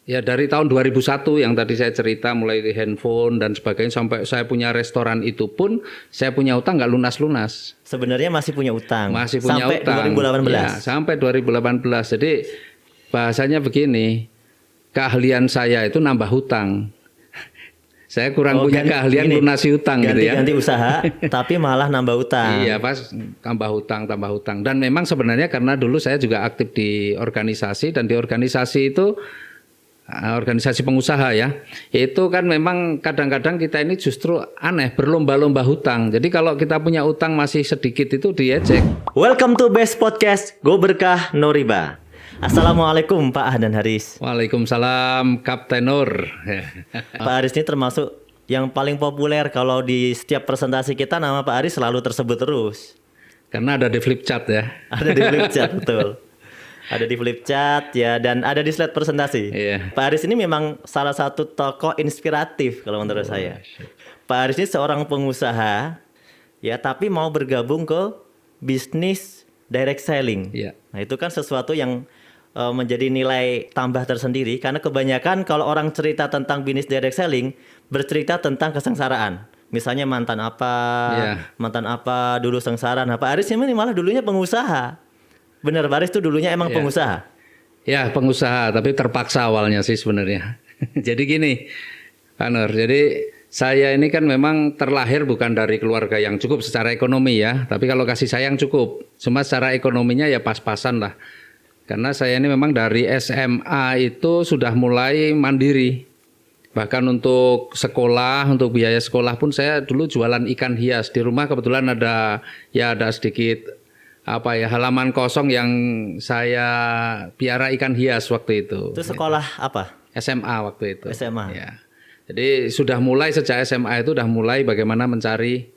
Ya dari tahun 2001 yang tadi saya cerita, mulai di handphone dan sebagainya sampai saya punya restoran itu pun saya punya utang nggak lunas-lunas. Sebenarnya masih punya utang. Masih punya sampai utang. 2018. Ya, sampai 2018. Jadi bahasanya begini, keahlian saya itu nambah hutang. Saya kurang punya keahlian lunasi utang gitu ya. Ganti usaha tapi malah nambah utang. Iya, pas tambah hutang. Dan memang sebenarnya karena dulu saya juga aktif di organisasi, dan di organisasi itu organisasi pengusaha ya, itu kan memang kadang-kadang kita ini justru aneh, berlomba-lomba hutang. Jadi kalau kita punya utang masih sedikit itu diejek. Welcome to Best Podcast, Go Berkah No Riba. Assalamualaikum Pak Ahdan Haris. Waalaikumsalam Kapten Nur. Pak Haris ini termasuk yang paling populer, kalau di setiap presentasi kita nama Pak Haris selalu tersebut terus. Karena ada di flip chart ya. Ada di flip chart, betul. Ada di flip chart ya, dan ada di slide presentasi. Iya. Pak Haris ini memang salah satu tokoh inspiratif kalau menurut saya. Pak Haris ini seorang pengusaha ya, tapi mau bergabung ke bisnis direct selling. Iya. Nah, itu kan sesuatu yang menjadi nilai tambah tersendiri, karena kebanyakan kalau orang cerita tentang bisnis direct selling bercerita tentang kesengsaraan. Misalnya mantan apa dulu sengsara. Nah, Pak Haris ini malah dulunya pengusaha. Benar, Pak Haris itu dulunya emang pengusaha? Ya, pengusaha, tapi terpaksa awalnya sih sebenarnya. Jadi gini, Pak Nur, jadi saya ini kan memang terlahir bukan dari keluarga yang cukup secara ekonomi ya, tapi kalau kasih sayang cukup. Cuma secara ekonominya ya pas-pasan lah. Karena saya ini memang dari SMA itu sudah mulai mandiri. Bahkan untuk sekolah, untuk biaya sekolah pun saya dulu jualan ikan hias. Di rumah kebetulan ada sedikit halaman kosong yang saya piara ikan hias waktu itu. Itu sekolah apa? SMA waktu itu. SMA. Ya. Jadi sudah mulai sejak SMA itu udah mulai bagaimana mencari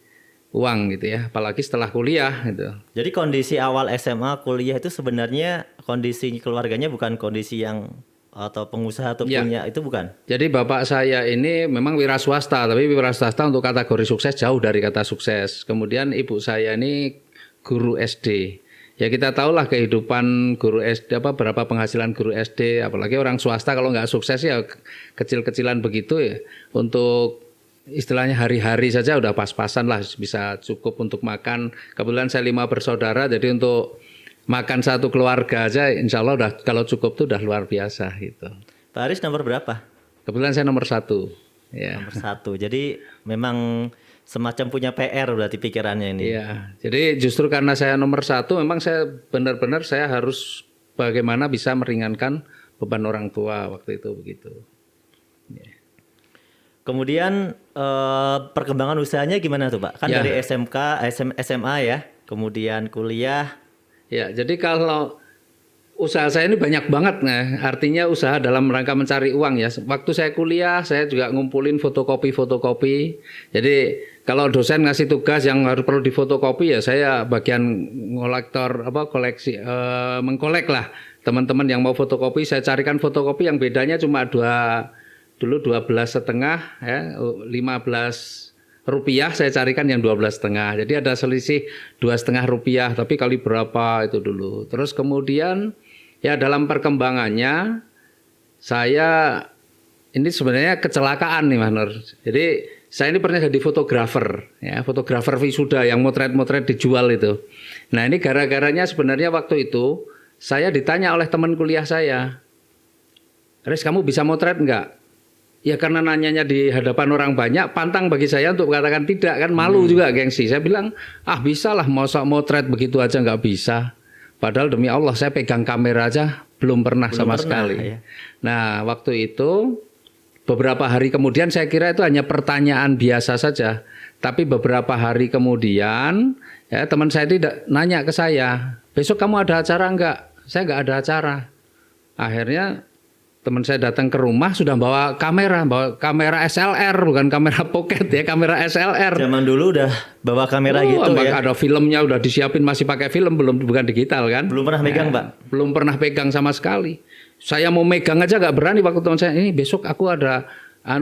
uang gitu ya, apalagi setelah kuliah gitu. Jadi kondisi awal SMA kuliah itu sebenarnya kondisi keluarganya bukan kondisi yang atau pengusaha atau punya, itu bukan. Jadi bapak saya ini memang wira swasta, tapi wira swasta untuk kategori sukses jauh dari kata sukses. Kemudian ibu saya ini guru SD. Ya kita tahulah kehidupan guru SD, berapa penghasilan guru SD, apalagi orang swasta kalau nggak sukses ya kecil-kecilan begitu ya. Untuk istilahnya hari-hari saja udah pas-pasan lah, bisa cukup untuk makan. Kebetulan saya 5 bersaudara, jadi untuk makan satu keluarga aja insya Allah udah, kalau cukup tuh udah luar biasa gitu. Pak Haris nomor berapa? Kebetulan saya nomor 1. Ya. Nomor 1, jadi memang semacam punya PR berarti pikirannya ini. Iya, jadi justru karena saya nomor 1, memang saya benar-benar saya harus bagaimana bisa meringankan beban orang tua waktu itu begitu. Ya. Kemudian perkembangan usahanya gimana tuh Pak? Kan dari SMA ya, kemudian kuliah. Ya, jadi kalau usaha saya ini banyak banget, nah, artinya usaha dalam rangka mencari uang ya. Waktu saya kuliah, saya juga ngumpulin fotokopi. Jadi kalau dosen ngasih tugas yang harus perlu difotokopi ya saya bagian koleksi, mengkolek lah. Teman-teman yang mau fotokopi, saya carikan fotokopi yang bedanya cuma dulu 12,5 ya, 15 rupiah, saya carikan yang 12,5. Jadi ada selisih 2,5 rupiah, tapi kali berapa itu dulu. Terus kemudian ya dalam perkembangannya saya ini sebenarnya kecelakaan nih Mas Nur. Jadi saya ini pernah jadi fotografer ya, fotografer wisuda yang motret-motret dijual itu. Nah, ini gara-garanya sebenarnya waktu itu saya ditanya oleh teman kuliah saya, "Haris, kamu bisa motret enggak?" Ya karena nanyanya di hadapan orang banyak, pantang bagi saya untuk mengatakan tidak, kan malu juga gengsi. Saya bilang, bisa lah, masa motret begitu aja nggak bisa. Padahal demi Allah saya pegang kamera aja belum pernah sama sekali. Ya. Nah waktu itu beberapa hari kemudian, saya kira itu hanya pertanyaan biasa saja. Tapi beberapa hari kemudian ya teman saya tidak nanya ke saya, "Besok kamu ada acara enggak?" Saya nggak ada acara. Akhirnya teman saya datang ke rumah sudah bawa kamera SLR, bukan kamera pocket ya, kamera SLR. Zaman dulu udah bawa kamera gitu ya. Ada filmnya udah disiapin, masih pakai film, bukan digital kan. Belum pernah megang Pak? Belum pernah pegang sama sekali. Saya mau megang aja nggak berani waktu teman saya, "Ini besok aku ada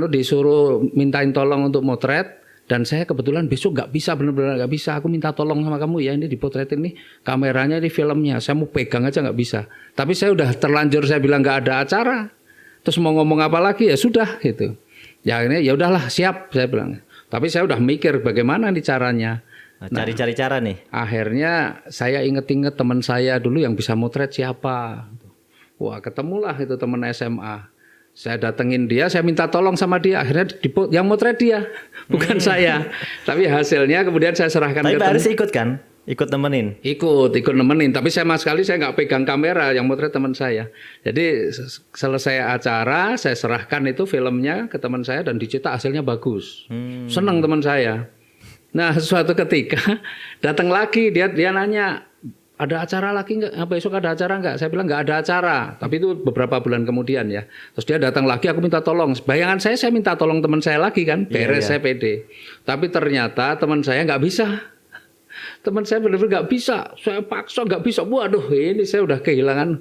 disuruh mintain tolong untuk motret. Dan saya kebetulan besok nggak bisa, benar-benar nggak bisa. Aku minta tolong sama kamu ya, ini dipotretin nih kameranya, ini filmnya. Saya mau pegang aja nggak bisa." Tapi saya udah terlanjur saya bilang nggak ada acara. Terus mau ngomong apa lagi ya sudah gitu. Ya akhirnya ya udahlah siap saya bilang. Tapi saya udah mikir bagaimana nih caranya. Nah, cari-cari cara nih. Akhirnya saya inget-inget teman saya dulu yang bisa motret siapa. Wah ketemulah itu teman SMA. Saya datengin dia, saya minta tolong sama dia. Akhirnya yang motret dia, bukan saya. Tapi hasilnya kemudian saya serahkan Tapi ke Pak Aris ikut kan? Ikut nemenin? Ikut nemenin. Tapi sama sekali saya nggak pegang kamera, yang motret teman saya. Jadi selesai acara, saya serahkan itu filmnya ke teman saya dan dicetak hasilnya bagus. Senang teman saya. Nah suatu ketika datang lagi dia nanya, ada acara lagi nggak? Besok ada acara nggak? Saya bilang nggak ada acara. Tapi itu beberapa bulan kemudian ya. Terus dia datang lagi, aku minta tolong. Bayangan saya minta tolong teman saya lagi kan, beres saya pede. Tapi ternyata teman saya nggak bisa. Teman saya benar-benar nggak bisa. Saya paksa nggak bisa. Waduh, ini saya udah kehilangan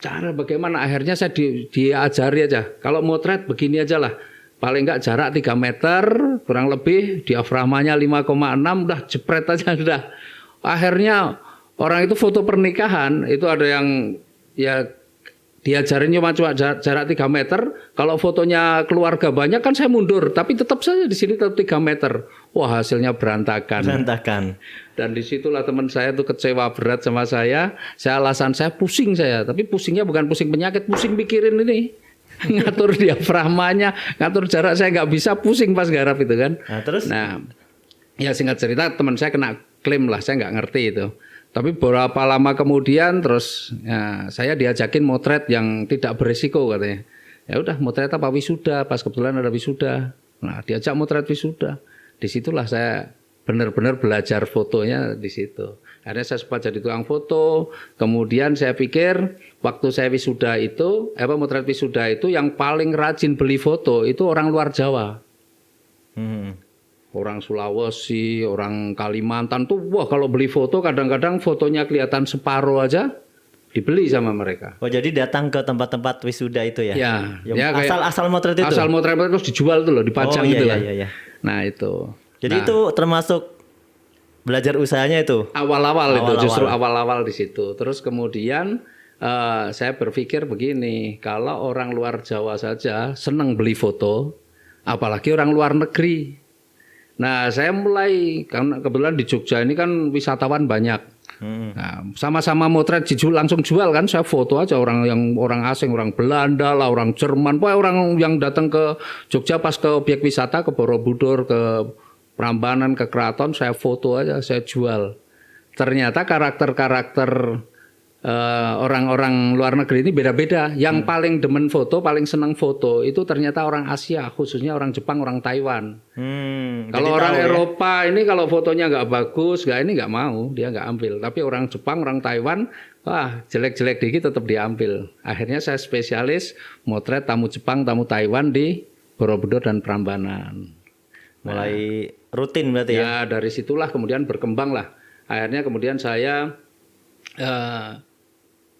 cara bagaimana. Akhirnya saya diajari aja. Kalau motret begini aja lah. Paling nggak jarak 3 meter, kurang lebih diafragmanya 5,6, udah jepret aja udah. Akhirnya orang itu foto pernikahan itu ada yang ya diajarin cuma jarak 3 meter. Kalau fotonya keluarga banyak kan saya mundur, tapi tetap saja di sini tetap 3 meter. Wah hasilnya berantakan. Dan disitulah teman saya tuh kecewa berat sama saya. Alasan saya pusing saya, tapi pusingnya bukan pusing penyakit, pusing pikirin ini. Ngatur diafragmanya, ngatur jarak saya nggak bisa, pusing pas garap itu kan. Nah, terus? Nah, ya singkat cerita teman saya kena klaim lah, saya nggak ngerti itu. Tapi beberapa lama kemudian terus ya, saya diajakin motret yang tidak berisiko katanya. Ya udah motret apa wisuda, pas kebetulan ada wisuda. Nah diajak motret wisuda. Disitulah saya benar-benar belajar fotonya di situ. Akhirnya saya sempat jadi tukang foto. Kemudian saya pikir waktu saya wisuda itu, motret wisuda itu yang paling rajin beli foto itu orang luar Jawa. Orang Sulawesi, orang Kalimantan tuh, wah kalau beli foto kadang-kadang fotonya kelihatan separuh aja dibeli sama mereka. Oh jadi datang ke tempat-tempat wisuda itu ya? Ya asal motret itu? Asal motret terus dijual tuh loh, dipajang gitu lah. Iya. Nah itu. Jadi itu termasuk belajar usahanya itu? Awal-awal itu justru awal-awal di situ. Terus kemudian saya berpikir begini, kalau orang luar Jawa saja senang beli foto, apalagi orang luar negeri. Nah saya mulai, karena kebetulan di Jogja ini kan wisatawan banyak. Nah, sama-sama motret langsung jual kan, saya foto aja orang asing, orang Belanda lah, orang Jerman, pokoknya orang yang datang ke Jogja pas ke objek wisata, ke Borobudur, ke Prambanan, ke Keraton, saya foto aja, saya jual. Ternyata karakter-karakter orang-orang luar negeri ini beda-beda. Yang paling demen foto, paling senang foto itu ternyata orang Asia, khususnya orang Jepang, orang Taiwan. Kalau orang Eropa ini kalau fotonya nggak bagus, nggak mau, dia nggak ambil. Tapi orang Jepang, orang Taiwan, wah jelek-jelek dikit tetap diambil. Akhirnya saya spesialis motret tamu Jepang, tamu Taiwan di Borobudur dan Prambanan. Mulai rutin berarti ya? Ya dari situlah kemudian berkembang lah. Akhirnya kemudian saya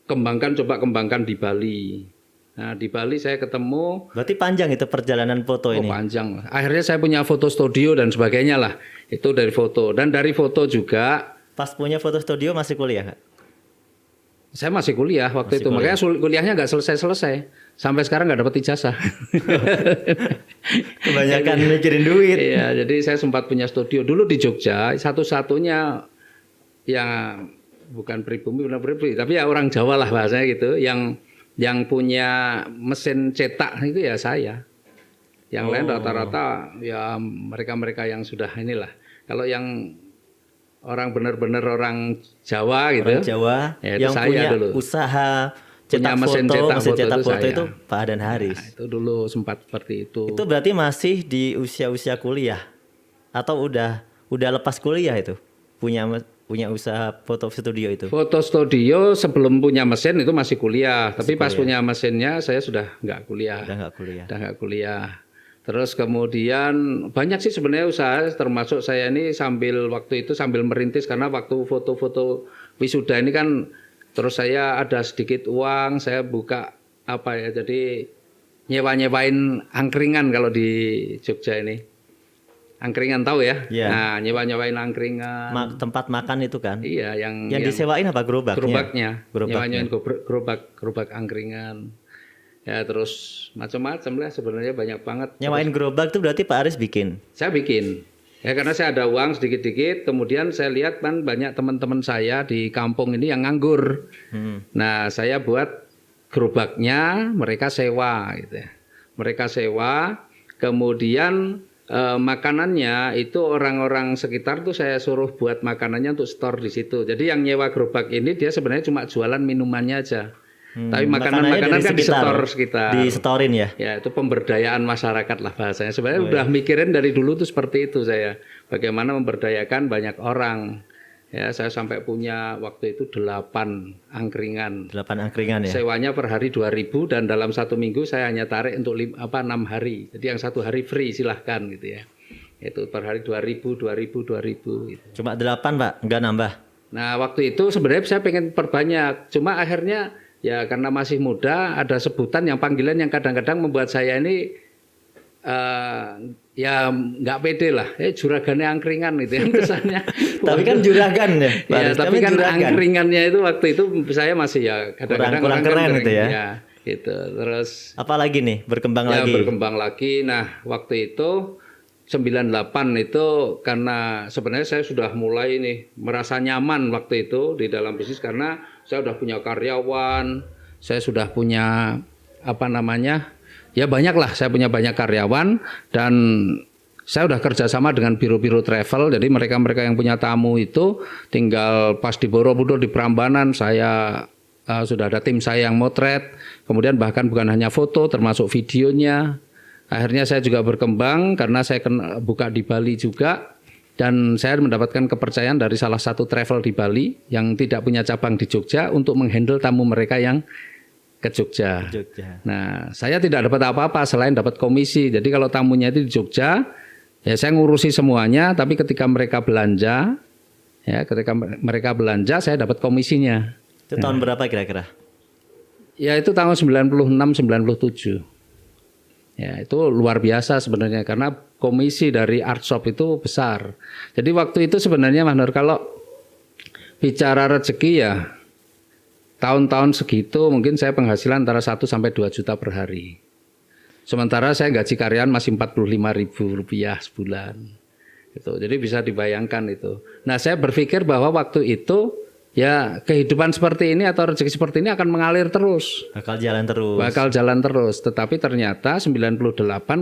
coba kembangkan di Bali. Nah di Bali saya ketemu. Berarti panjang itu perjalanan foto ini? Panjang. Akhirnya saya punya foto studio dan sebagainya lah. Itu dari foto. Dan dari foto juga. Pas punya foto studio masih kuliah Kak? Saya masih kuliah waktu itu. Makanya kuliahnya nggak selesai-selesai. Sampai sekarang nggak dapat ijazah. Kebanyakan mikirin duit. Iya, jadi saya sempat punya studio. Dulu di Jogja, satu-satunya yang bukan pribumi, tapi ya orang Jawa lah bahasanya gitu, yang punya mesin cetak itu ya saya. Yang lain rata-rata ya mereka-mereka yang sudah inilah. Kalau yang orang benar-benar orang Jawa gitu. Orang Jawa ya yang saya punya dulu. usaha Punya mesin cetak foto itu Pak Adan Haris. Nah, itu dulu sempat seperti itu. Itu berarti masih di usia-usia kuliah atau udah lepas kuliah itu punya usaha foto studio itu? Foto studio sebelum punya mesin itu masih kuliah, tapi pas punya mesinnya saya sudah nggak kuliah. Udah nggak kuliah. Terus kemudian banyak sih sebenarnya usaha, termasuk saya ini waktu itu sambil merintis karena waktu foto-foto wisuda ini kan terus saya ada sedikit uang, saya buka jadi nyewain angkringan kalau di Jogja ini. Angkringan tahu ya? Yeah. Nah, nyewain angkringan. Tempat makan itu kan? Iya, yang disewain apa gerobaknya? Gerobak angkringan. Ya terus macam-macam lah sebenarnya banyak banget. Nyewain gerobak tuh berarti Pak Aris bikin? Saya bikin. Ya karena saya ada uang sedikit-sedikit, kemudian saya lihat kan banyak teman-teman saya di kampung ini yang nganggur. Nah, saya buat gerobaknya, mereka sewa gitu ya. Mereka sewa, kemudian makanannya itu orang-orang sekitar tuh saya suruh buat makanannya untuk store di situ. Jadi yang nyewa gerobak ini dia sebenarnya cuma jualan minumannya aja. Tapi makanan-makanan kan di setor sekitar. Disetorin ya? Ya itu pemberdayaan masyarakat lah bahasanya. Sebenarnya udah mikirin dari dulu tuh seperti itu saya. Bagaimana memberdayakan banyak orang. Ya saya sampai punya waktu itu 8 angkringan. 8 angkringan ya? Sewanya per hari 2.000 dan dalam 1 minggu saya hanya tarik untuk 6 hari. Jadi yang 1 hari free silahkan gitu ya. Itu per hari 2.000 gitu. Cuma 8 Pak, nggak nambah? Nah waktu itu sebenarnya saya pengen perbanyak. Cuma akhirnya ya karena masih muda ada sebutan yang panggilan yang kadang-kadang membuat saya ini ya nggak pede lah. Juragannya angkringan gitu ya kesannya. Tapi kan juragan ya. Ya tapi kan juragan. Angkringannya itu waktu itu saya masih ya kadang-kadang kurang keren gitu ya. Ya gitu. Terus apalagi nih berkembang ya, lagi. Berkembang lagi. Nah waktu itu 98 itu karena sebenarnya saya sudah mulai nih merasa nyaman waktu itu di dalam bisnis karena saya sudah punya karyawan, saya sudah punya ya banyak lah, saya punya banyak karyawan dan saya udah kerjasama dengan biro-biro travel, jadi mereka-mereka yang punya tamu itu tinggal pas di Borobudur di Prambanan saya sudah ada tim saya yang motret, kemudian bahkan bukan hanya foto termasuk videonya. Akhirnya saya juga berkembang karena saya buka di Bali juga dan saya mendapatkan kepercayaan dari salah satu travel di Bali yang tidak punya cabang di Jogja untuk menghandle tamu mereka yang ke Jogja. Nah, saya tidak dapat apa-apa selain dapat komisi. Jadi kalau tamunya itu di Jogja, ya saya ngurusi semuanya, tapi ketika mereka belanja, saya dapat komisinya. Itu tahun berapa kira-kira? Ya itu tahun 96 97. Ya itu luar biasa sebenarnya karena komisi dari art shop itu besar. Jadi waktu itu sebenarnya Mas Nur kalau bicara rezeki ya tahun-tahun segitu mungkin saya penghasilan antara 1 sampai 2 juta per hari. Sementara saya gaji karyawan masih 45.000 rupiah sebulan. Gitu. Jadi bisa dibayangkan itu. Nah saya berpikir bahwa waktu itu ya kehidupan seperti ini atau rezeki seperti ini akan mengalir terus. Bakal jalan terus. Tetapi ternyata 98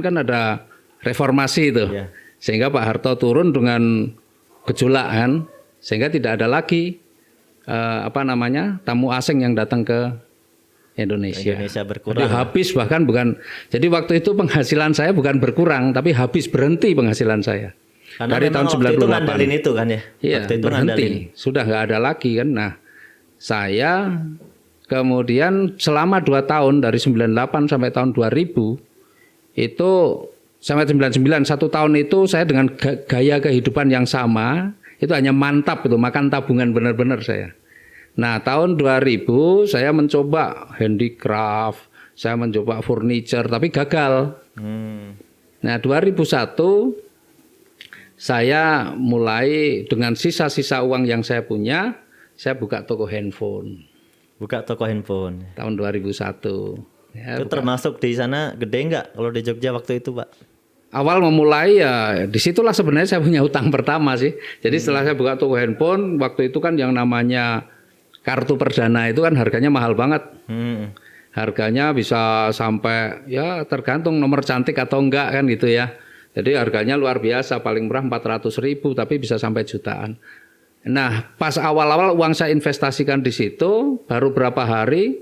kan ada reformasi itu. Yeah. Sehingga Pak Harto turun dengan gejolak kan. Sehingga tidak ada lagi tamu asing yang datang ke Indonesia berkurang. Jadi habis bahkan bukan. Jadi waktu itu penghasilan saya bukan berkurang tapi habis berhenti penghasilan saya. Karena dari tahun 98 itu ngandalin itu kan ya. Iya, berhenti. Sudah nggak ada lagi kan. Nah, saya kemudian selama 2 tahun dari 98 sampai tahun 2000 itu sampai 99 1 tahun itu saya dengan gaya kehidupan yang sama, itu hanya mantap itu, makan tabungan benar-benar saya. Nah, tahun 2000 saya mencoba handicraft, saya mencoba furniture tapi gagal. Nah, 2001 saya mulai dengan sisa-sisa uang yang saya punya, saya buka toko handphone. Tahun 2001. Ya, itu termasuk di sana gede nggak kalau di Jogja waktu itu, Pak? Awal memulai ya disitulah sebenarnya saya punya utang pertama sih. Jadi setelah saya buka toko handphone, waktu itu kan yang namanya kartu perdana itu kan harganya mahal banget. Harganya bisa sampai ya tergantung nomor cantik atau enggak kan gitu ya. Jadi harganya luar biasa, paling murah 400.000 tapi bisa sampai jutaan. Nah, pas awal-awal uang saya investasikan di situ, baru berapa hari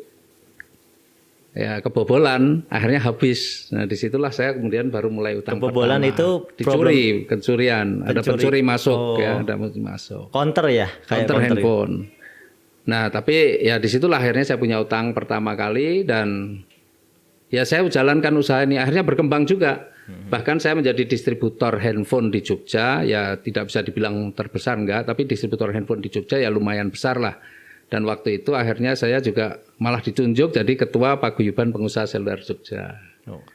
ya kebobolan, akhirnya habis. Nah, disitulah saya kemudian baru mulai utang kebobolan pertama. Itu pencurian. Ada pencuri masuk ya, ada pencuri masuk. Counter ya, kayak counter handphone. Nah, tapi ya disitulah akhirnya saya punya utang pertama kali dan ya saya jalankan usaha ini akhirnya berkembang juga. Bahkan saya menjadi distributor handphone di Jogja, ya tidak bisa dibilang terbesar enggak, tapi distributor handphone di Jogja ya lumayan besar lah. Dan waktu itu akhirnya saya juga malah ditunjuk jadi Ketua Paguyuban Pengusaha Seluler Jogja.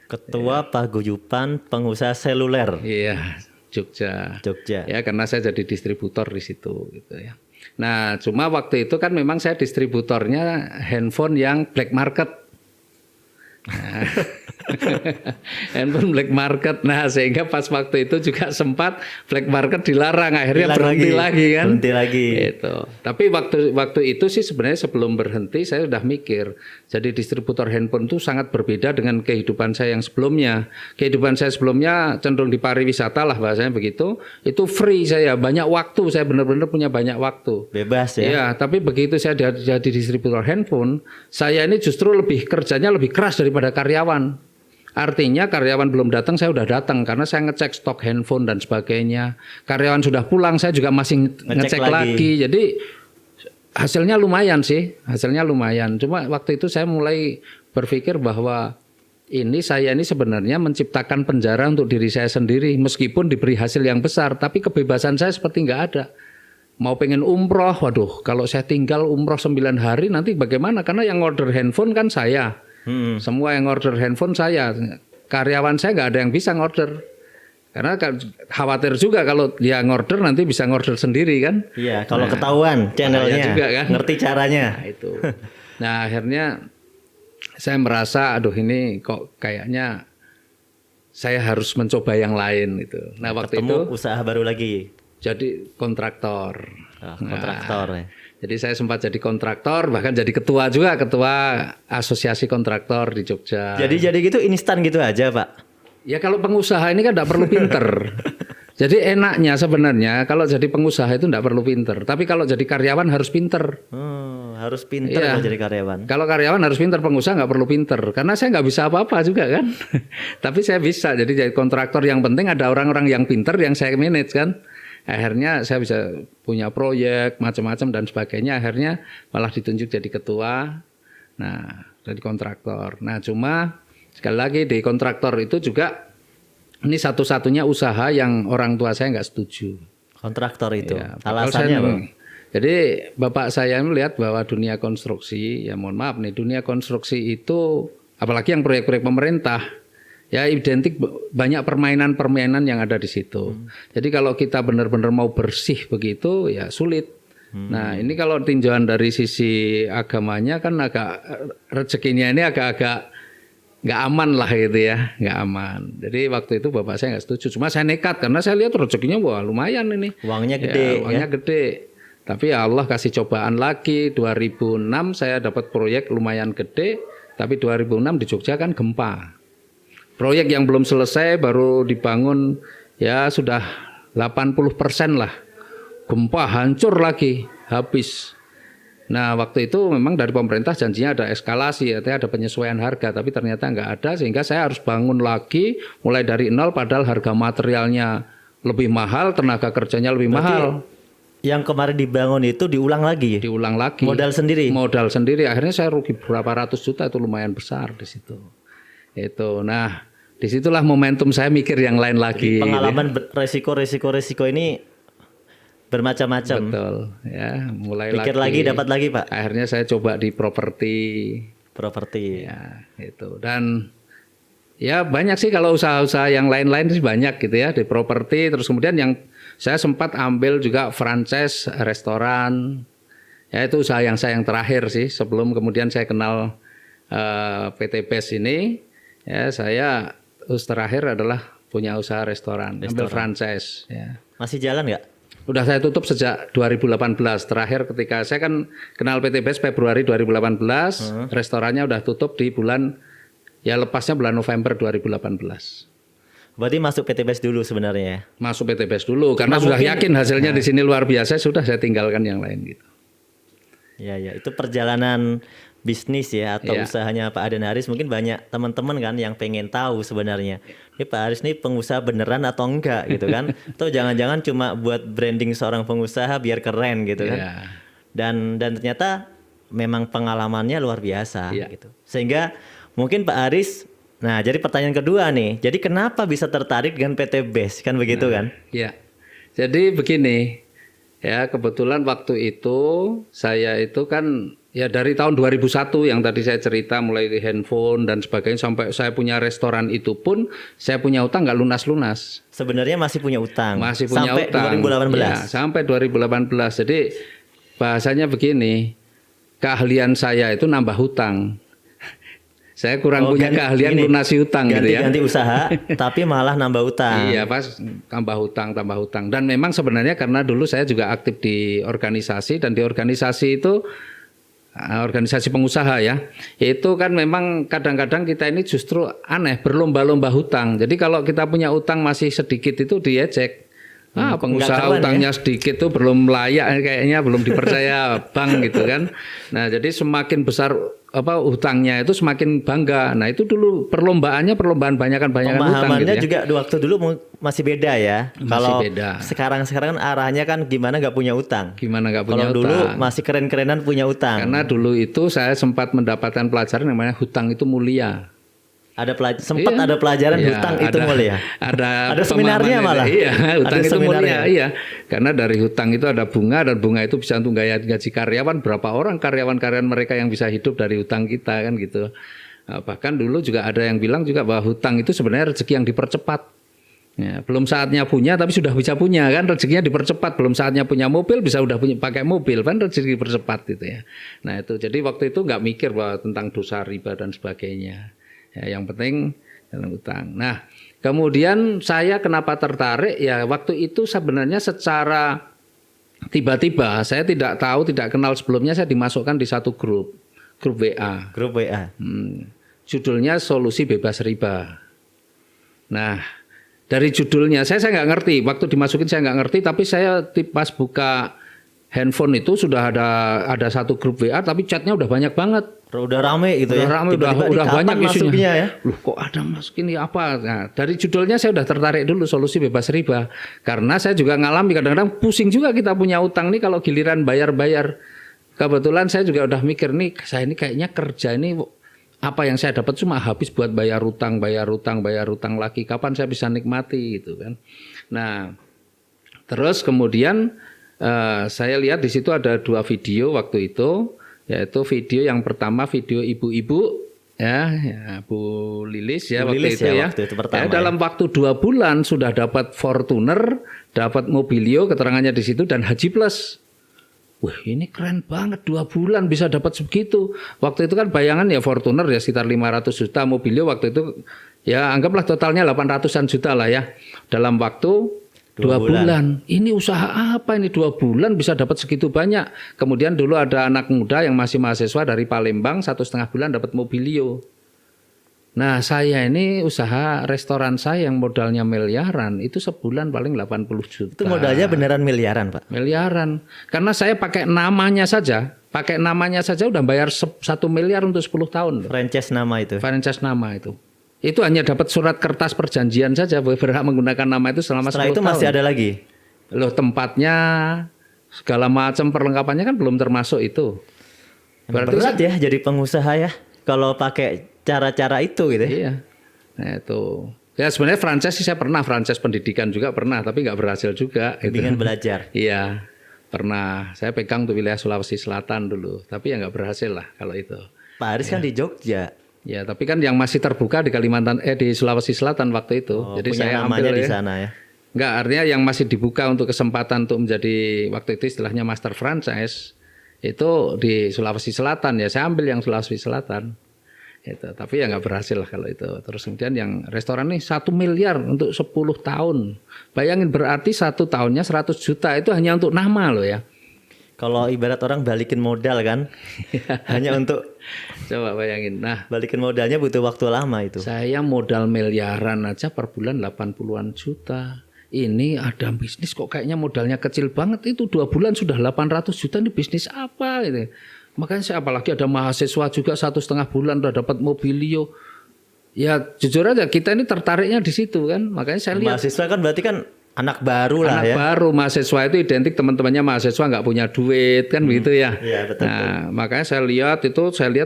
Ketua Paguyuban Pengusaha Seluler. Iya, Jogja. Ya karena saya jadi distributor di situ gitu ya. Nah, cuma waktu itu kan memang saya distributornya handphone yang black market. Nah, handphone black market. Nah, sehingga pas waktu itu juga sempat black market dilarang, akhirnya Hilang berhenti lagi kan. Berhenti lagi. Gitu. Tapi waktu itu sih sebenarnya sebelum berhenti saya udah mikir, jadi distributor handphone itu sangat berbeda dengan kehidupan saya yang sebelumnya. Kehidupan saya sebelumnya cenderung di pariwisata lah bahasanya begitu. Itu free, saya banyak waktu, saya benar-benar punya banyak waktu. Bebas ya. Iya, tapi begitu saya jadi distributor handphone, saya ini justru kerjanya lebih keras daripada karyawan. Artinya karyawan belum datang, saya udah datang karena saya ngecek stok handphone dan sebagainya. Karyawan sudah pulang, saya juga masih ngecek lagi. Jadi hasilnya lumayan sih, hasilnya lumayan. Cuma waktu itu saya mulai berpikir bahwa saya ini sebenarnya menciptakan penjara untuk diri saya sendiri. Meskipun diberi hasil yang besar, tapi kebebasan saya seperti nggak ada. Mau pengen umroh, waduh, kalau saya tinggal umroh 9 hari nanti bagaimana? Karena yang order handphone kan saya. Semua yang order handphone saya. Karyawan saya nggak ada yang bisa ngorder. Karena khawatir juga kalau dia ngorder nanti bisa ngorder sendiri kan. Iya, kalau ketahuan channelnya, juga kan? ngerti caranya. Nah, itu. Nah, akhirnya saya merasa, aduh ini kok kayaknya saya harus mencoba yang lain itu. Nah, waktu Ketemu itu usaha baru lagi. jadi kontraktor. Kontraktor ya. Jadi saya sempat jadi kontraktor, bahkan jadi ketua asosiasi kontraktor di Jogja. Jadi gitu instan gitu aja, Pak. Ya kalau pengusaha ini kan tidak perlu pinter. Jadi enaknya sebenarnya kalau jadi pengusaha itu tidak perlu pinter. Tapi kalau jadi karyawan harus pinter. Harus pinter Iya. kalau jadi karyawan. Kalau karyawan harus pinter, pengusaha nggak perlu pinter. Karena saya nggak bisa apa-apa juga kan. Tapi saya bisa. Jadi jadi kontraktor yang penting ada orang-orang yang pinter yang saya manage kan. Akhirnya saya bisa punya proyek macam-macam dan sebagainya. Akhirnya malah ditunjuk jadi ketua. Nah, jadi kontraktor. Nah, cuma sekali lagi di kontraktor itu juga ini satu-satunya usaha yang orang tua saya nggak setuju. Kontraktor itu. Ya, Alasannya apa? Jadi bapak saya melihat bahwa dunia konstruksi, ya mohon maaf nih, dunia konstruksi itu apalagi yang proyek-proyek pemerintah, ya identik banyak permainan-permainan yang ada di situ. Jadi kalau kita benar-benar mau bersih begitu ya sulit. Nah ini kalau tinjauan dari sisi agamanya kan agak rezekinya ini agak-agak nggak aman lah gitu ya, nggak aman. Jadi waktu itu bapak saya nggak setuju. Cuma saya nekat karena saya lihat rezekinya wah lumayan ini. Uangnya gede. Ya, uangnya gede. Tapi ya Allah kasih cobaan lagi. 2006 saya dapat proyek lumayan gede. Tapi 2006 di Jogja kan gempa. Proyek yang belum selesai baru dibangun ya sudah 80% lah. Gempa hancur lagi, habis. Nah waktu itu memang dari pemerintah janjinya ada eskalasi, artinya ada penyesuaian harga. Tapi ternyata nggak ada sehingga saya harus bangun lagi mulai dari nol padahal harga materialnya lebih mahal, tenaga kerjanya lebih mahal. Yang kemarin dibangun itu diulang lagi? Diulang lagi. Modal sendiri? Modal sendiri. Akhirnya saya rugi berapa ratus juta, itu lumayan besar di situ. Itu. Nah, disitulah momentum saya mikir yang lain lagi. Jadi pengalaman resiko ini bermacam-macam. Betul. Ya, mulai pikir lagi dapat lagi, Pak. Akhirnya saya coba di properti. Ya, itu. Dan ya banyak sih kalau usaha-usaha yang lain-lain sih banyak gitu ya di properti. Terus kemudian yang saya sempat ambil juga franchise restoran. Ya itu usaha yang saya yang terakhir sih sebelum kemudian saya kenal PT Best ini. Ya saya terakhir adalah punya usaha restoran. Ambil franchise. Ya. Masih jalan nggak? Udah saya tutup sejak 2018. Terakhir ketika saya kan kenal PT Best Februari 2018. Restorannya udah tutup di bulan ya lepasnya bulan November 2018. Berarti masuk PT Best dulu sebenarnya ya? Masuk PT Best dulu karena sudah yakin hasilnya di sini luar biasa, sudah saya tinggalkan yang lain gitu. Ya itu perjalanan bisnis ya atau usahanya Pak Aden Haris. Mungkin banyak teman-teman kan yang pengen tahu sebenarnya ini Pak Haris ini pengusaha beneran atau enggak gitu kan? Atau jangan-jangan cuma buat branding seorang pengusaha biar keren gitu kan? Dan ternyata memang pengalamannya luar biasa gitu. Sehingga mungkin Pak Haris, nah jadi pertanyaan kedua nih, jadi kenapa bisa tertarik dengan PT Best kan begitu kan? Iya, jadi begini ya, kebetulan waktu itu saya itu kan ya dari tahun 2001 yang tadi saya cerita mulai di handphone dan sebagainya sampai saya punya restoran itu pun saya punya utang nggak lunas-lunas. Sebenarnya masih punya utang. Masih punya sampai utang. 2018. Ya, sampai 2018. Jadi bahasanya begini, keahlian saya itu nambah hutang. Saya kurang punya keahlian lunasi utang gitu ya. Ganti usaha, tapi malah nambah utang. Iya, pas tambah hutang. Dan memang sebenarnya karena dulu saya juga aktif di organisasi, dan di organisasi itu organisasi pengusaha ya, itu kan memang kadang-kadang kita ini justru aneh, berlomba-lomba hutang. Jadi kalau kita punya utang masih sedikit itu diejek. Pengusaha utangnya sedikit tuh belum layak kayaknya, belum dipercaya bank gitu kan. Nah, jadi semakin besar hutangnya itu semakin bangga. Nah, itu dulu perlombaan banyakan utang pemahamannya gitu ya. juga waktu dulu masih beda ya. Kalau beda. Sekarang kan arahnya kan gimana nggak punya utang. Kalau dulu masih keren-kerenan punya utang. Karena dulu itu saya sempat mendapatkan pelajaran namanya hutang itu mulia. Ada pelajaran hutang itu mulia. Ada seminarnya malah. Iya, hutang itu mulia. Iya. Karena dari hutang itu ada bunga, dan bunga itu bisa untuk gaji karyawan. Berapa orang karyawan mereka yang bisa hidup dari hutang kita kan gitu. Bahkan dulu juga ada yang bilang juga bahwa hutang itu sebenarnya rezeki yang dipercepat. Ya, belum saatnya punya tapi sudah bisa punya kan, rezekinya dipercepat. Belum saatnya punya mobil bisa udah pakai mobil kan, rezeki dipercepat gitu ya. Nah itu jadi waktu itu nggak mikir bahwa tentang dosa riba dan sebagainya. Ya, yang penting dalam utang. Nah, kemudian saya kenapa tertarik ya, waktu itu sebenarnya secara tiba-tiba, saya tidak tahu, tidak kenal sebelumnya, saya dimasukkan di satu grup WA. Grup WA. Judulnya Solusi Bebas Riba. Nah, dari judulnya saya nggak ngerti, waktu dimasukin saya nggak ngerti, tapi saya pas buka handphone itu sudah ada satu grup WA, tapi chatnya udah banyak banget. Udah rame gitu udah ya. Rame, udah banyak isunya ya. Loh, kok ada masuk ini apa? Nah, dari judulnya saya udah tertarik dulu, Solusi Bebas Riba. Karena saya juga ngalami kadang-kadang pusing juga kita punya utang nih kalau giliran bayar-bayar. Kebetulan saya juga udah mikir nih, saya ini kayaknya kerja ini apa yang saya dapat cuma habis buat bayar utang lagi. Kapan saya bisa nikmati gitu kan. Nah, terus kemudian saya lihat di situ ada 2 video waktu itu. Yaitu video yang pertama, video ibu-ibu ya Bu Lilis ya, waktu itu ya. Dalam waktu 2 bulan sudah dapat Fortuner, dapat Mobilio, keterangannya di situ, dan Haji Plus. Wah, ini keren banget, 2 bulan bisa dapat segitu. Waktu itu kan bayangan ya Fortuner ya sekitar 500 juta, Mobilio waktu itu ya anggaplah totalnya 800-an juta lah ya. Dalam waktu 2 bulan. Ini usaha apa ini 2 bulan bisa dapat segitu banyak. Kemudian dulu ada anak muda yang masih mahasiswa dari Palembang, 1,5 bulan dapat Mobilio. Nah, saya ini usaha restoran saya yang modalnya miliaran, itu sebulan paling 80 juta. Itu modalnya beneran miliaran, Pak? Miliaran. Karena saya pakai namanya saja udah bayar 1 miliar untuk 10 tahun. Franchise nama itu? Franchise nama itu. Itu hanya dapat surat kertas perjanjian saja, berhak menggunakan nama itu selama 10 tahun. Setelah itu masih ada lagi? Loh, tempatnya, segala macam perlengkapannya kan belum termasuk itu. Berarti berat ya jadi pengusaha ya, kalau pakai cara-cara itu gitu. Iya, nah itu. Ya sebenarnya franchise saya pernah, franchise pendidikan juga pernah, tapi nggak berhasil juga. Bimbingan belajar? Iya, pernah. Saya pegang untuk wilayah Sulawesi Selatan dulu, tapi ya nggak berhasil lah kalau itu. Pak Aris kan di Jogja. Ya, tapi kan yang masih terbuka di di Sulawesi Selatan waktu itu. Jadi saya ambil di sana ya. Enggak, artinya yang masih dibuka untuk kesempatan untuk menjadi waktu itu istilahnya master franchise itu di Sulawesi Selatan ya. Saya ambil yang Sulawesi Selatan. Itu, tapi ya nggak berhasil lah kalau itu. Terus kemudian yang restoran nih 1 miliar untuk 10 tahun. Bayangin berarti 1 tahunnya 100 juta itu hanya untuk nama loh ya. Kalau ibarat orang balikin modal kan, hanya untuk coba bayangin. Nah, balikin modalnya butuh waktu lama itu. Saya modal miliaran aja per bulan 80-an juta. Ini ada bisnis kok kayaknya modalnya kecil banget, itu 2 bulan sudah 800 juta, ini bisnis apa gitu. Makanya saya apalagi ada mahasiswa juga 1,5 bulan udah dapat Mobilio. Ya jujur aja kita ini tertariknya di situ kan. Makanya saya lihat mahasiswa kan berarti kan anak baru lah ya. Anak baru, mahasiswa itu identik teman-temannya mahasiswa nggak punya duit kan begitu ya. Iya betul. Nah makanya saya lihat